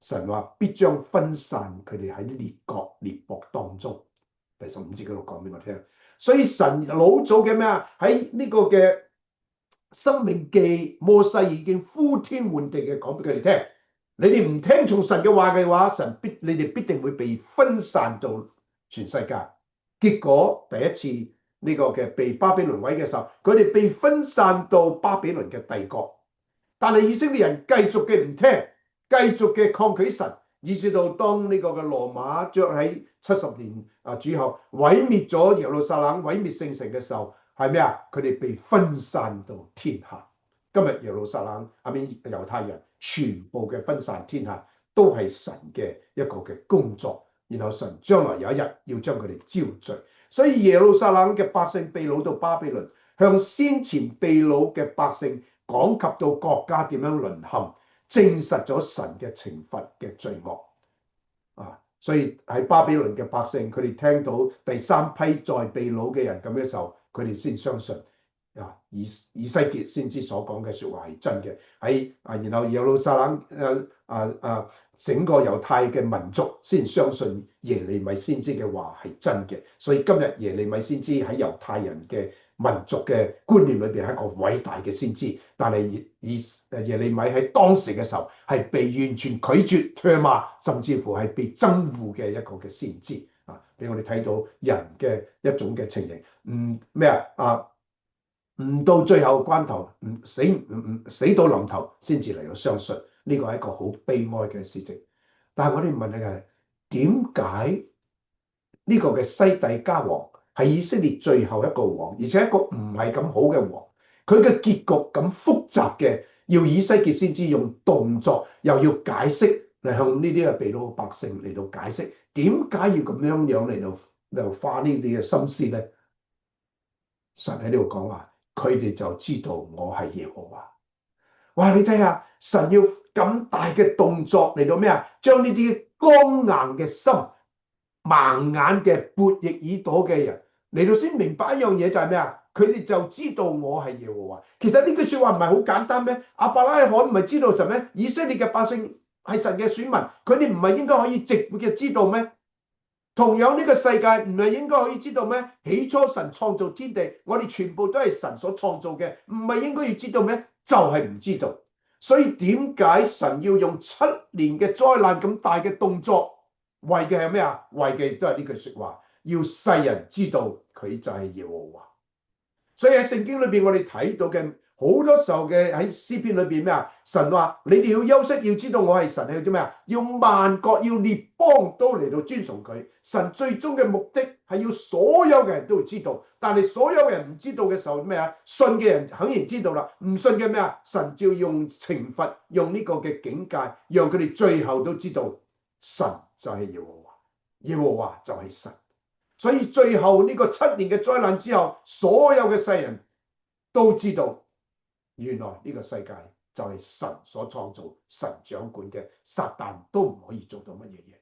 神話必將分散佢哋喺列國列國當中。第15節嗰度講俾我聽。所以神老早嘅咩啊？喺呢個嘅申命記，摩西已經呼天喚地嘅講俾佢哋聽，你哋唔聽從神嘅話嘅話，你哋必定會被分散到全世界。結果第一次呢個嘅被巴比倫毀嘅時候，佢哋被分散到巴比倫嘅帝國，但係以色列人繼續嘅唔聽，繼續嘅抗拒神，以至到當呢個嘅羅馬將喺70年主後毀滅咗耶路撒冷、毀滅聖城嘅時候，係咩啊？佢哋被分散到天下。今日耶路撒冷猶太人全部嘅分散天下，都係神嘅一個嘅工作。然後神將來有一日要將佢哋招聚，所以耶路撒冷嘅百姓被擄到巴比倫，向先前被擄嘅百姓講及到國家點樣淪陷，證實咗神嘅懲罰嘅罪惡所以喺巴比倫嘅百姓，佢哋聽到第三批再被擄嘅人咁嘅時候，佢哋先相信以西結先知所講嘅說話係真嘅。然後耶路撒冷整個猶太嘅民族先相信耶利米先知嘅話係真嘅。所以今日耶利米先知喺猶太人嘅民族嘅觀念裏邊係一個偉大嘅先知，但係耶利米喺當時嘅時候係被完全拒絕、唾罵，甚至乎係被憎惡嘅一個嘅先知俾我哋睇到人嘅一種嘅情形。唔到最後關頭，死到臨頭先至嚟到相信，呢個係一個好悲哀嘅事情。但係我哋問你係點解呢個嘅西底家王係以色列最後一個王，而且一個唔係咁好嘅王，佢嘅結局咁複雜嘅，要以西結先知用動作又要解釋嚟向呢啲嘅被擄百姓嚟到解釋，點解要咁樣嚟到花呢啲嘅心思咧？神喺呢度講話，佢哋就知道我係耶和華。哇！你睇下，神要咁大嘅動作嚟到咩啊？將呢啲剛硬嘅心、盲眼嘅悖逆耳朵嘅人嚟到先明白一樣嘢，就係咩啊？佢哋就知道我係耶和華。其實呢句說話唔係好簡單咩？亞伯拉罕唔係知道神咩？以色列嘅百姓係神嘅選民，佢哋唔係應該可以直接嘅知道咩？同樣呢個世界唔係應該可以知道咩？起初神創造天地，我哋全部都係神所創造嘅，唔係應該要知道咩？就係唔知道。所以點解神要用7年嘅災難咁大嘅動作？為嘅係咩啊？為嘅都係呢句說話，要世人知道佢就係耶和華。所以喺聖經裏邊，我哋睇到嘅好多時候嘅喺詩篇裏邊咩啊？神話你哋要休息，要知道我係神，係做咩啊？要萬國要列邦都嚟到尊崇佢。神最終嘅目的係要所有嘅人都會知道，但係所有人唔知道嘅時候咩啊？信嘅人肯然知道啦，唔信嘅咩啊？神就要用懲罰，用呢個嘅警戒，讓佢哋最後都知道神就係耶和華。耶和華就係神。所以最後呢個7年嘅災難之後，所有嘅世人都知道，原來呢個世界就係神所創造、神掌管嘅，撒旦都唔可以做到乜嘢嘢。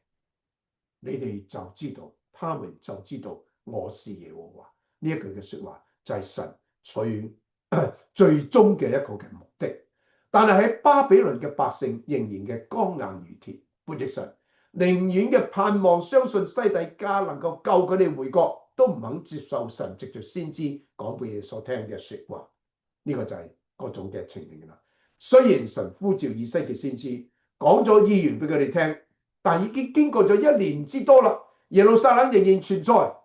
你哋就知道，他們就知道我是耶和華。呢一句嘅說話就係神最終嘅一個嘅目的。但係喺巴比倫嘅百姓仍然嘅剛硬如鐵，悖逆神，寧願嘅盼望相信西底家能夠救佢哋回國，都唔肯接受神藉着先知講俾佢所聽嘅說話。呢個就係嗰種嘅情形啦。雖然神呼召以西結先知講咗意願俾佢哋聽，但已經經過咗1年之多啦，耶路撒冷仍然存在。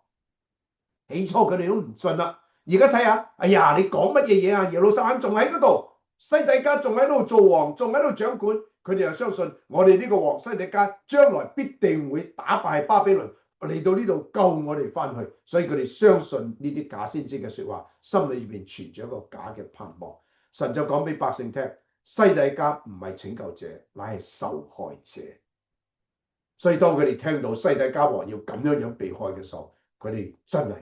起初佢哋都唔信啦，而家睇下，哎呀，你講乜嘢嘢啊？耶路撒冷仲喺嗰度，西底家仲喺度做王，仲喺度掌管，佢哋又相信我哋呢個王西底家將來必定會打敗巴比倫，嚟到呢度救我哋翻去，所以佢哋相信呢啲假先知嘅說話，心裏邊存住一個假嘅盼望。神就講俾百姓聽，西底家唔係拯救者，乃係受害者。所以當佢哋聽到西底家王要咁樣被害嘅時候，佢哋真係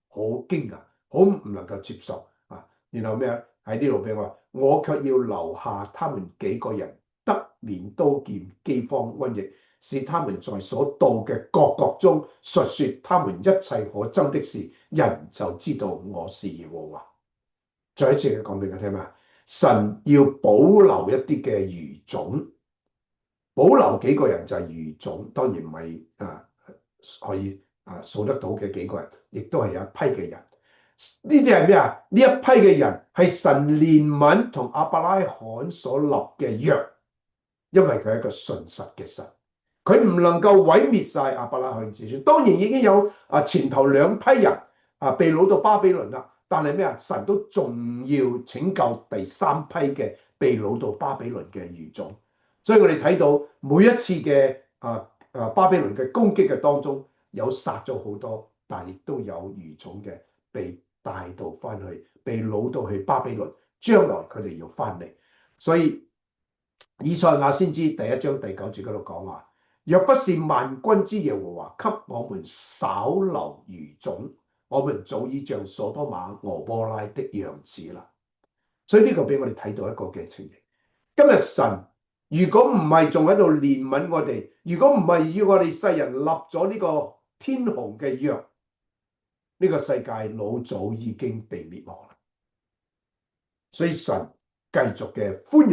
好驚訝，好唔能夠接受啊！然後咩啊？喺呢度俾我話，我卻要留下他們幾個人，得免刀劍、饑荒、瘟疫，使他們在所到嘅各國中述說他們一切可憎的事，人就知道我是耶和華。再一次講俾佢聽嘛，神要保留一啲嘅餘種，保留幾個人就係餘種，當然唔係可以數得到嘅幾個人，亦都係有一批嘅人。呢啲係咩啊？呢一批嘅人係神憐憫同亞伯拉罕所立嘅約，因為佢係一個信實嘅神，佢唔能夠毀滅晒亞伯拉罕子孫。當然已經有前頭2批人被擄到巴比倫啦，但係咩啊？神都仲要拯救第3批嘅被擄到巴比倫嘅餘種。所以我哋睇到每一次嘅巴比倫嘅攻擊嘅當中，有殺咗好多，但亦都有餘種嘅被帶到翻去，被擄到去巴比倫，將來佢哋要翻嚟。所以以賽亞先知第1章第9節嗰度講話，若不是萬軍之耶和華給我們少留餘種，我們早已像所多瑪、俄波拉的樣子啦。所以呢個俾我哋睇到一個嘅情形。今日神如果唔係仲喺度憐憫我哋，如果唔係要我哋世人立咗呢個天虹嘅約，呢個世界老早已經被滅亡啦。所以神繼續嘅寬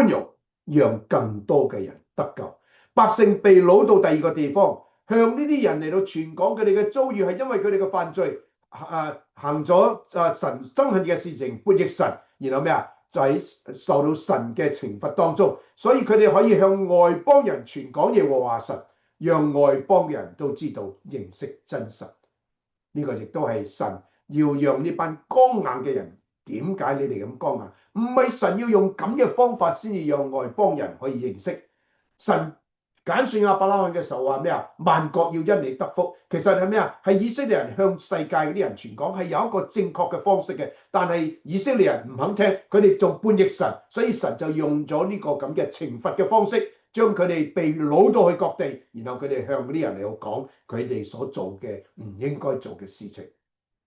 容，讓更多嘅人得救。百姓被擄到第2個地方，向呢啲人嚟到傳講佢哋嘅遭遇，係因為佢哋嘅犯罪，行咗神憎恨嘅事情，悖逆神，然後咩啊？就喺受到神嘅懲罰當中，所以佢哋可以向外邦人傳講耶和華神，讓外邦嘅人都知道認識真神。呢個亦都係神要讓呢班剛硬嘅人，點解你哋咁剛硬？唔係神要用咁嘅方法先至讓外邦人可以認識神。揀選亞伯拉罕嘅時候話咩啊？萬國要因你得福。其實係咩啊？係以色列人向世界嗰啲人傳講，係有一個正確嘅方式嘅。但係以色列人唔肯聽，佢哋仲叛逆神，所以神就用咗呢個咁嘅懲罰嘅方式，將佢哋被擄到去各地，然後佢哋向嗰啲人嚟到講佢哋所做嘅唔應該做嘅事情。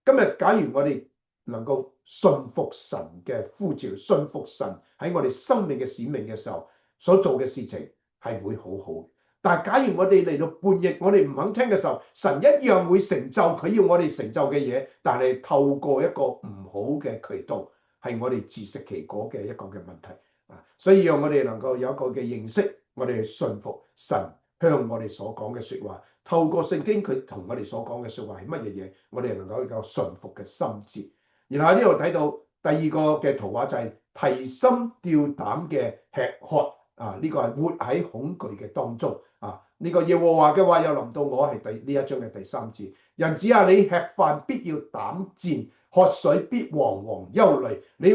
今日假如我哋能夠信服神嘅呼召，信服神喺我哋生命嘅使命嘅時候所做嘅事情，係會好好。但係假如我哋嚟到叛逆，我哋唔肯聽嘅時候，神一樣會成就佢要我哋成就嘅嘢，但係透過一個唔好嘅渠道，係我哋自食其果嘅一個嘅問題啊！所以讓我哋能夠有一個嘅認識，我哋去信服神向我哋所講嘅說話，透過聖經佢同我哋所講嘅說話係乜嘢嘢，我哋能夠有信服嘅心智。然後喺呢度睇到第2個嘅圖畫就係提心吊膽嘅吃喝。呢個係活喺恐懼嘅當中呢個耶和華嘅話又臨到我，係呢1章嘅第3節。人子啊，你吃飯必要膽戰，喝水必惶惶憂慮。你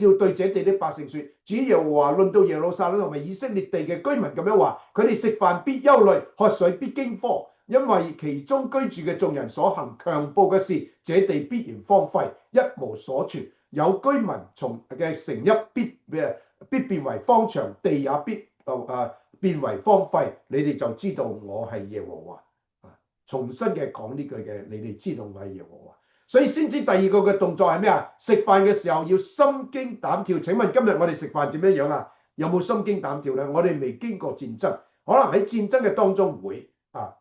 要對這地的百姓說，主耶和華論到耶路撒冷同埋以色列地嘅居民咁樣話，佢哋食飯必憂慮，喝水必驚慌，因為其中居住嘅眾人所行強暴嘅事，這地必然荒廢，一無所存。有居民從嘅城邑必變為荒場，地也必變為荒廢。你哋就知道我係耶和華。重新嘅講呢句嘅，你哋知道我係耶和華。所以先知第二個嘅動作係咩啊？食飯嘅時候要心驚膽跳。請問今日我哋食飯點樣樣啊？有冇心驚膽跳咧？我哋未經過戰爭，可能喺戰爭嘅當中會啊。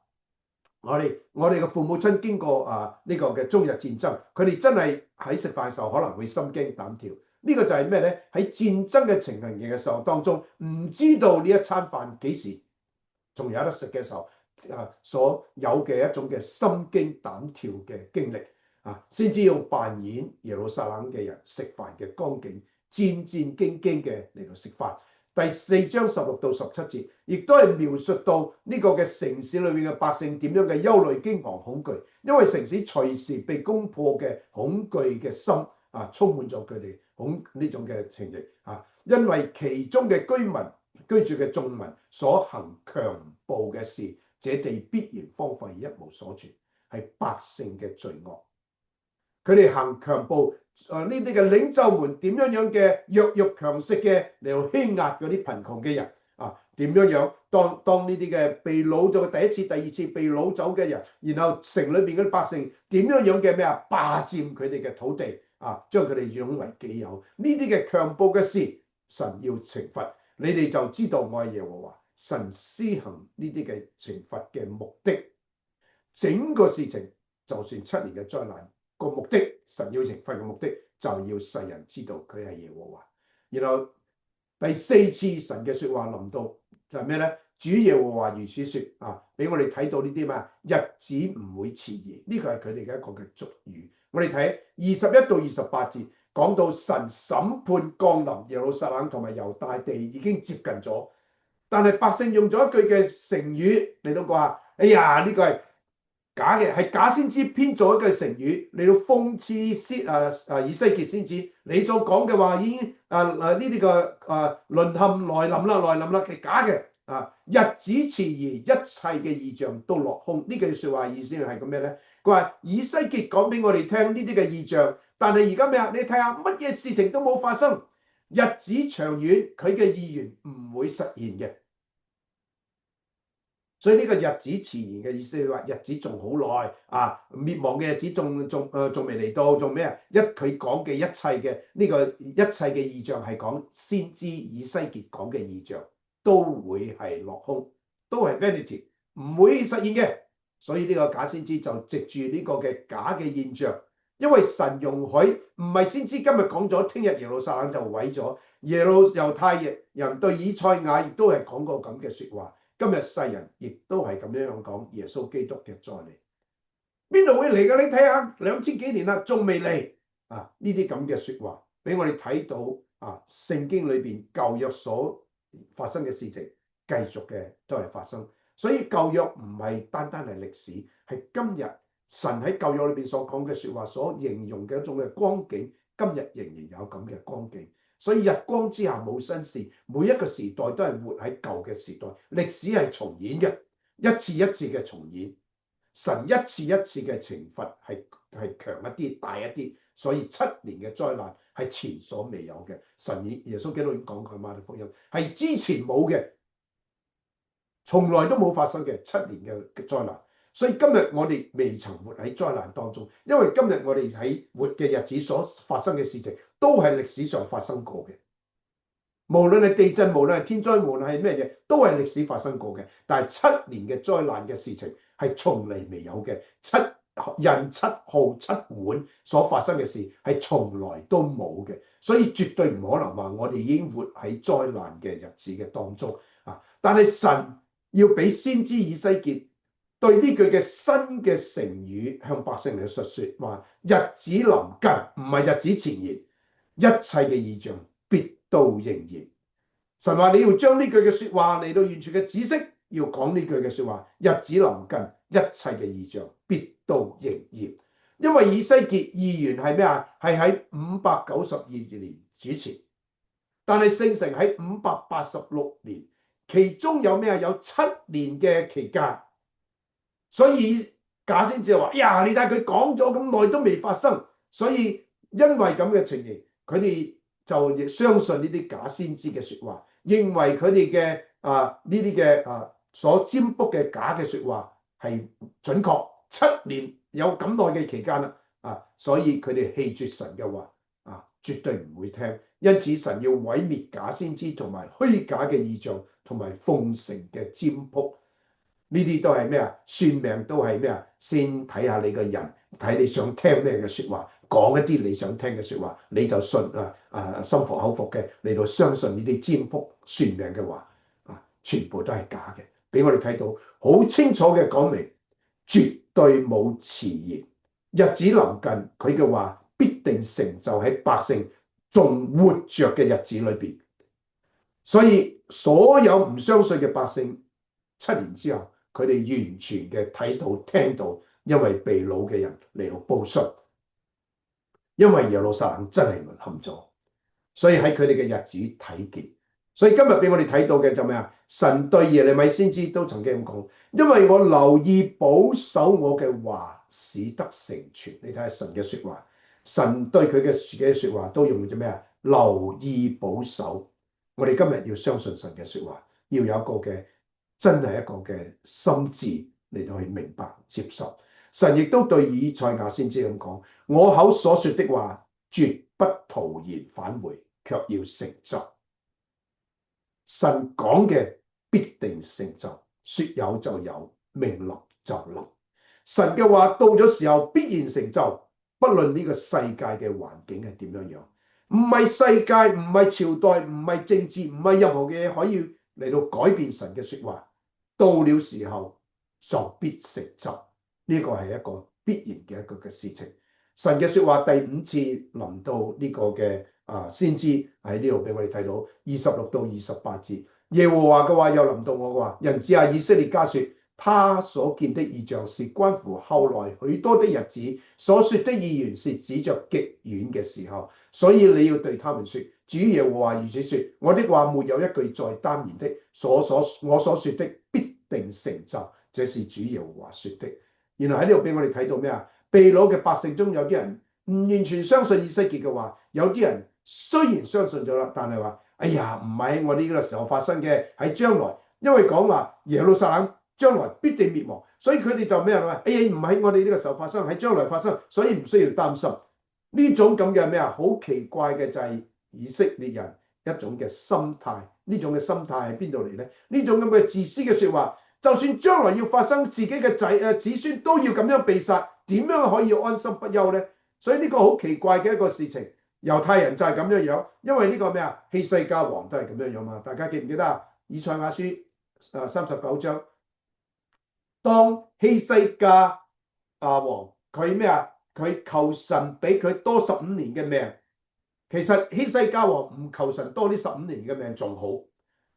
我哋嘅父母親經過呢個嘅中日戰爭，佢哋真係喺食飯嘅時候可能會心驚膽跳。呢個就係咩咧？喺戰爭嘅情形嘅時候當中，唔知道呢一餐飯幾時仲有得食嘅時候，所有嘅一種嘅心驚膽跳嘅經歷先知要扮演耶路撒冷嘅人食飯嘅光景，戰戰兢兢嘅嚟到食飯。第4章16到17節，亦都係描述到呢個嘅城市裏面嘅百姓點樣嘅憂慮、驚惶、恐懼，因為城市隨時被攻破嘅恐懼嘅心充滿咗佢哋呢種嘅情形因為其中嘅居民居住嘅眾民所行強暴嘅事，這地必然荒廢，一無所存，係百姓嘅罪惡。佢哋行強暴，呢啲嘅領袖們點樣樣嘅弱肉強食嘅嚟到欺壓嗰啲貧窮嘅人點樣樣當呢啲嘅被擄咗第一次、第二次被擄走嘅人，然後城裏邊嗰啲百姓點樣樣嘅咩霸佔佢哋嘅土地將佢哋擁為己有，呢啲嘅強暴嘅事，神要懲罰，你哋就知道我係耶和華。神施行呢啲嘅懲罰嘅目的，整個事情就算7年嘅災難。個目的，神要懲罰嘅目的就要世人知道佢係耶和華。然後第4次神嘅說話臨到就係咩咧？主耶和華如此說俾我哋睇到呢啲咩日子唔會遲延，呢個係佢哋嘅一個嘅俗語。我哋睇21到28節，講到神審判降臨耶路撒冷同埋猶大地已經接近咗，但係百姓用咗一句嘅成語嚟到話：哎呀，呢個係假嘅，係假先知編造一句成語嚟到諷刺以西結先知，你所講嘅話已經呢啲個淪陷來臨啦，係假嘅日子遲延，一切嘅異象都落空。呢句説話意思係咁咩咧？佢話以西結講俾我哋聽呢啲嘅異象，但係而家咩啊？你睇下乜嘢事情都冇發生，日子長遠，佢嘅意願唔會實現嘅。所以呢個日子遲延嘅意思係話日子仲好耐滅亡嘅日子仲未嚟到，仲咩啊？佢講嘅一切嘅呢個一切嘅異象係講先知以西結講嘅異象都會係落空，都係 vanity， 唔會實現嘅。所以呢個假先知就藉住呢個嘅假嘅現象，因為神容許唔係先知今日講咗，聽日耶路撒冷就毀咗。猶太人對以賽亞亦都係講過咁嘅説話。今日世人亦都係咁樣講耶穌基督嘅再嚟，邊度會嚟㗎？你睇下2000幾年啦，仲未嚟呢啲咁嘅説話，俾我哋睇到聖經裏邊舊約所發生嘅事情，繼續嘅都係發生。所以舊約唔係單單係歷史，係今日神喺舊約裏邊所講嘅説話所形容嘅一種嘅光景，今日仍然有咁嘅光景。所以日光之下冇新事，每一個時代都係活喺舊嘅時代，歷史係重演嘅，一次一次嘅重演。神一次一次嘅懲罰係強一啲、大一啲，所以7年嘅災難係前所未有嘅。神耶穌基督已經講過馬太福音，係之前冇嘅，從來都冇發生嘅7年嘅災難。所以今日我哋未曾活喺災難當中，因為今日我哋喺活嘅日子所發生嘅事情，都係歷史上發生過嘅。無論係地震，無論係天災，無論係咩嘢，都係歷史發生過嘅。但係7年嘅災難嘅事情係從嚟未有嘅。7號7碗所發生嘅事係從來都冇嘅，所以絕對唔可能話我哋已經活喺災難嘅日子嘅當中但係神要俾先知以西結對呢句嘅新嘅成語向百姓嚟述說，話日子臨近，唔係日子前延，一切嘅異象必都應驗。神話你要將呢句嘅說話嚟到完全嘅指示，要講呢句嘅說話，日子臨近，一切嘅異象必都應驗。因為以西結預言係咩啊？係喺592年之前，但係聖城喺586年，其中有咩啊？有7年嘅期間。所以假先知話：呀，你睇佢講咗咁耐都未發生，所以因為咁嘅情形，佢哋就亦相信呢啲假先知嘅説話，認為佢哋嘅呢啲嘅所占卜嘅假嘅説話係準確，7年有咁耐嘅期間啦，所以佢哋棄絕神嘅話，絕對唔會聽。因此神要毀滅假先知同埋虛假嘅異象同埋奉承嘅占卜。呢啲都係咩啊？算命都係咩啊？先睇下你個人，睇你想聽咩嘅説話，講一啲你想聽嘅説話，你就信心服口服嘅，你就相信呢啲占卜算命嘅話，全部都係假嘅。俾我哋睇到好清楚嘅講明，絕對冇遲延。日子臨近，佢嘅話必定成就喺百姓仲活着嘅日子裏邊。所以所有唔相信嘅百姓，7年之後，佢哋完全嘅睇到聽到，因為被擄嘅人嚟到報信，因為耶路撒冷真係淪陷咗，所以喺佢哋嘅日子睇見。所以今日俾我哋睇到嘅就咩啊？神對耶利米先知都曾經咁講，因為我留意保守我嘅話，使得成全。你睇下神嘅説話，神對佢嘅説話都用咗咩啊？留意保守。我哋今日要相信神嘅説話，要有一個嘅真係一個嘅心智嚟到去明白接受。神亦都對以賽亞先知咁講：我口所說的話，絕不徒然返回，卻要成就。神講嘅必定成就，說有就有，命立就立。神嘅話到咗時候必然成就，不論呢個世界嘅環境係點樣樣，唔係世界，唔係朝代，唔係政治，唔係任何嘅嘢可以嚟到改變神嘅說話。到了時候就必成就，呢個係一個必然嘅一個嘅事情。神嘅說話第5次臨到呢個嘅先知喺呢度俾我哋睇到26到28節，耶和華嘅話又臨到我嘅話，人子啊，以色列家說，他所見的異象是關乎後來許多的日子，所說的預言是指着極遠嘅時候，所以你要對他們說，主耶和華如此說，我的話沒有一句在耽延的，我所說的必定成就，這是主耶和華說的。然後喺呢度俾我哋睇到咩啊？被擄嘅百姓中有啲人唔完全相信以西結嘅話，有啲人雖然相信咗啦，但係話哎呀，唔係喺我呢個時候發生嘅，喺將來，因為講話耶路撒冷將來必定滅亡，所以佢哋就咩啊？哎呀，唔喺我哋呢個時候發生，喺將來發生，所以唔需要擔心。呢種咁嘅咩啊？好奇怪嘅就係以色列人一種嘅心態，呢種嘅心態喺邊度嚟咧？呢種咁嘅自私嘅説話，就算將來要發生，自己嘅子孫都要咁樣被殺，點樣可以安心不憂咧？所以呢個好奇怪嘅一個事情，猶太人就係咁樣樣，因為呢個咩啊？希西家王都係咁樣樣嘛，大家記唔記得啊？以賽亞書39章，當希西家王佢咩啊？佢求神俾佢多15年嘅命，其實希西家王唔求神多呢15年嘅命仲好，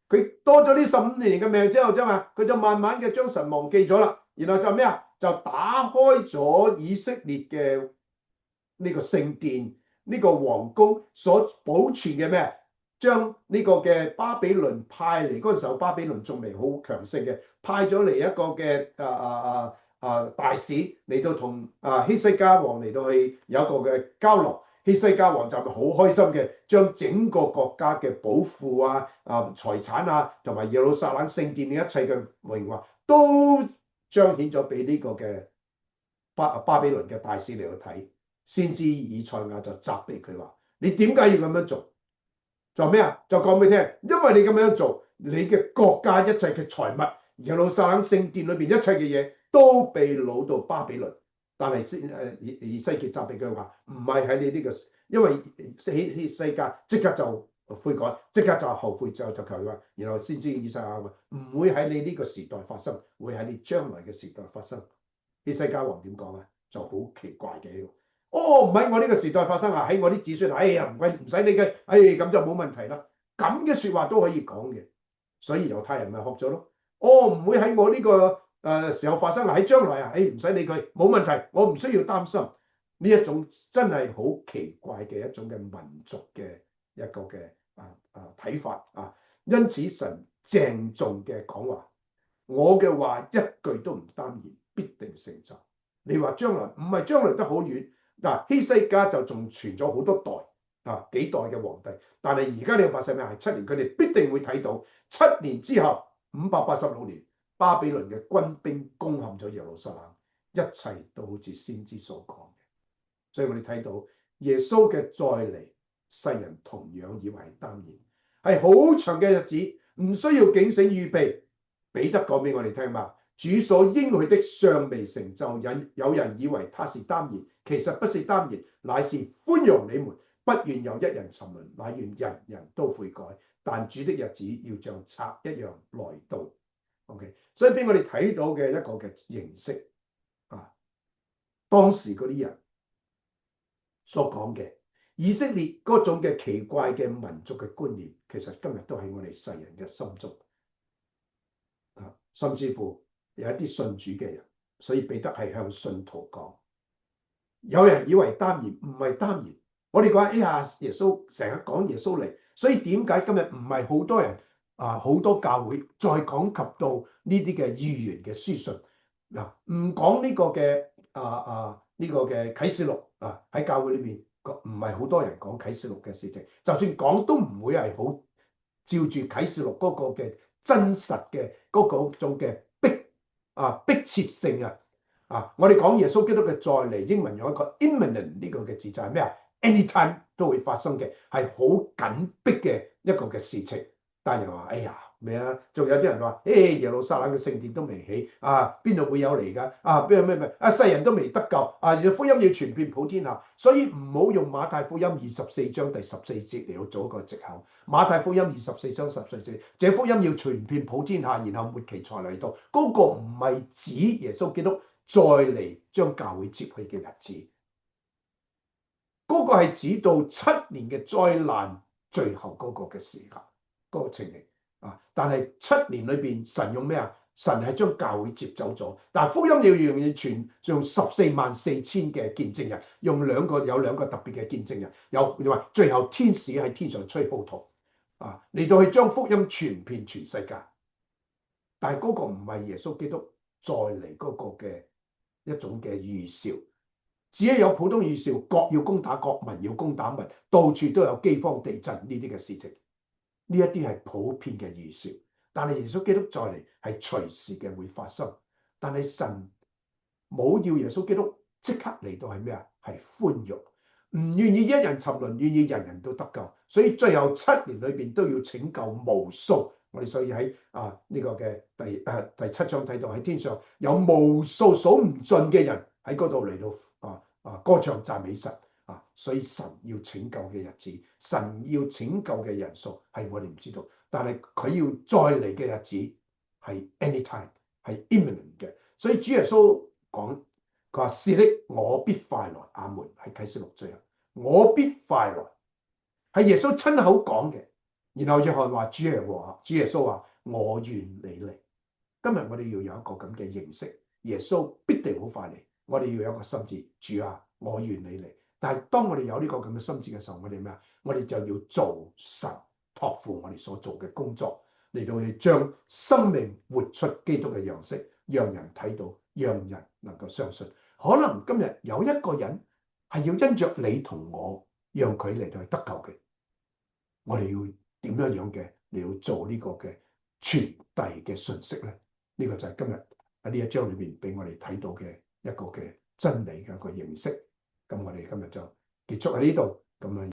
佢多咗呢15年嘅命之後啫嘛，佢就慢慢嘅將神忘記咗啦，然後就咩啊？就打開咗以色列嘅呢個聖殿，呢個皇宮所保存嘅咩？將呢個嘅巴比倫派嚟嗰陣時候，巴比倫仲未好強盛嘅，派咗嚟一個嘅大使嚟到同希西家王嚟到去有一個嘅交流。希西家王就係好開心嘅，將整個國家嘅寶庫財產同埋耶路撒冷聖殿嘅一切嘅榮華都彰顯咗俾呢個嘅巴比倫嘅大使嚟去睇。先知以賽亞就責備佢話：你點解要咁樣做？就咩啊？就講俾你聽，因為你咁樣做，你嘅國家一切嘅財物，耶路撒冷聖殿裏邊一切嘅嘢都被擄到巴比倫。但係以西結責備佢話：唔係喺你呢個，因為希西家即刻就悔改，即刻就後悔，就求佢話，然後先知以賽亞話唔會喺你呢個時代發生，會喺你將來嘅時代發生。希西家王點講啊？就好奇怪嘅。哦，唔喺我呢個時代發生啊，喺我啲子孫，哎呀唔使理嘅，咁就冇問題啦。咁嘅説話都可以講嘅，所以猶太人咪學咗咯。哦，唔會喺我呢個時候發生啊，喺將來啊，唔使理佢，冇問題，我唔需要擔心。呢一種真係好奇怪嘅一種嘅民族嘅一個嘅睇法啊。因此神鄭重嘅講話，我嘅話一句都唔耽延，必定成就。你話將來唔係將來得好遠。嗱，希西家就仲傳咗好多代幾代嘅皇帝，但係而家呢個百姓咩係7年，佢哋必定會睇到7年之後586年巴比倫嘅軍兵攻陷咗耶路撒冷，一切都好似先知所講嘅。所以我哋睇到耶穌嘅再嚟，世人同樣以為係耽延，係好長嘅日子，唔需要警醒預備。彼得講俾我哋聽嘛，主所應許的尚未成就，有人以為他是耽延，其實不是耽延，乃是寬容你們，不願有一人沉淪，乃願人人都悔改。但主的日子要像賊一樣來到。OK， 所以俾我哋睇到嘅一個嘅形式啊，當時嗰啲人所講嘅以色列嗰種嘅奇怪嘅民族嘅觀念，其實今日都喺我哋世人嘅心中啊，甚至乎有一啲信主嘅人，所以彼得係向信徒講，有人以為耽延，唔係耽延。我哋講哎呀，耶穌成日講耶穌嚟，所以點解今日唔係好多人啊，好多教會再講及到呢啲嘅預言嘅書信嗱，唔講呢個嘅呢個嘅啟示錄啊，喺教會裏面唔係好多人講啟示錄嘅事情，就算講都唔會係好照住啟示錄嗰個嘅真實嘅嗰種嘅迫切性啊！我哋講耶穌基督嘅再嚟，英文用一個 imminent 呢個嘅字就係咩啊？ anytime 都會發生嘅，係好緊迫嘅一個嘅事情。但係人話：哎呀咩啊？仲有啲人話：耶路撒冷嘅聖殿都未起啊，邊度會有嚟㗎？啊咩啊？世人都未得救啊！福音要傳遍普天下，所以唔好用馬太福音24章第14節嚟到做一個藉口。馬太福音24章14節，這福音要傳遍普天下，然後末期才嚟到。嗰個唔係指耶穌基督再嚟將教會接去嘅日子。嗰個係指到7年嘅災難最後嗰個嘅時刻，嗰個情形啊！但係7年裏邊，神用咩啊？神係將教會接走咗，但係福音要用144000嘅見證人，有兩個特別嘅見證人，你話最後天使喺天上吹號筒啊，嚟到去將福音傳遍全世界。但係嗰個唔係耶穌基督再嚟嗰個嘅一種嘅預兆。只係有普通預兆，國要攻打國，民要攻打民，到處都有饑荒、地震呢啲嘅事情。呢一啲係普遍嘅預兆，但係耶穌基督再嚟係隨時嘅會發生。但係神冇要耶穌基督即刻嚟到係咩啊？係寬容，唔願意一人沉淪，願意人人都得救。所以最後7年裏邊都要拯救無數。我哋所以喺呢個嘅第7章睇到喺天上有無數數唔盡嘅人喺嗰度嚟到。歌唱讚美神啊！所以神要拯救嘅日子，神要拯救嘅人數係我哋唔知道，但係佢要再嚟嘅日子係 anytime， 係 imminent 嘅。所以主耶穌講，佢話是的，我必快來。阿門。喺啟示錄最後，我必快來，係耶穌親口講嘅。然後約翰話，主耶穌話，我願你嚟。今日我哋要有一個咁嘅認識，耶穌必定好快嚟。我哋要有一個心志，主啊，我願你嚟。但係當我哋有呢個咁嘅心志嘅時候，我哋咩啊？我哋就要做神託付我哋所做嘅工作，嚟到去將生命活出基督嘅樣式，讓人睇到，讓人能夠相信。可能今日有一個人係要因着你同我，讓佢嚟到去得救嘅。我哋要點樣嘅嚟到做呢個嘅傳遞嘅信息咧？呢個就係今日喺呢一章裏邊俾我哋睇到嘅一個嘅真理嘅一個認識，咁我哋今日就結束喺呢度，咁啊。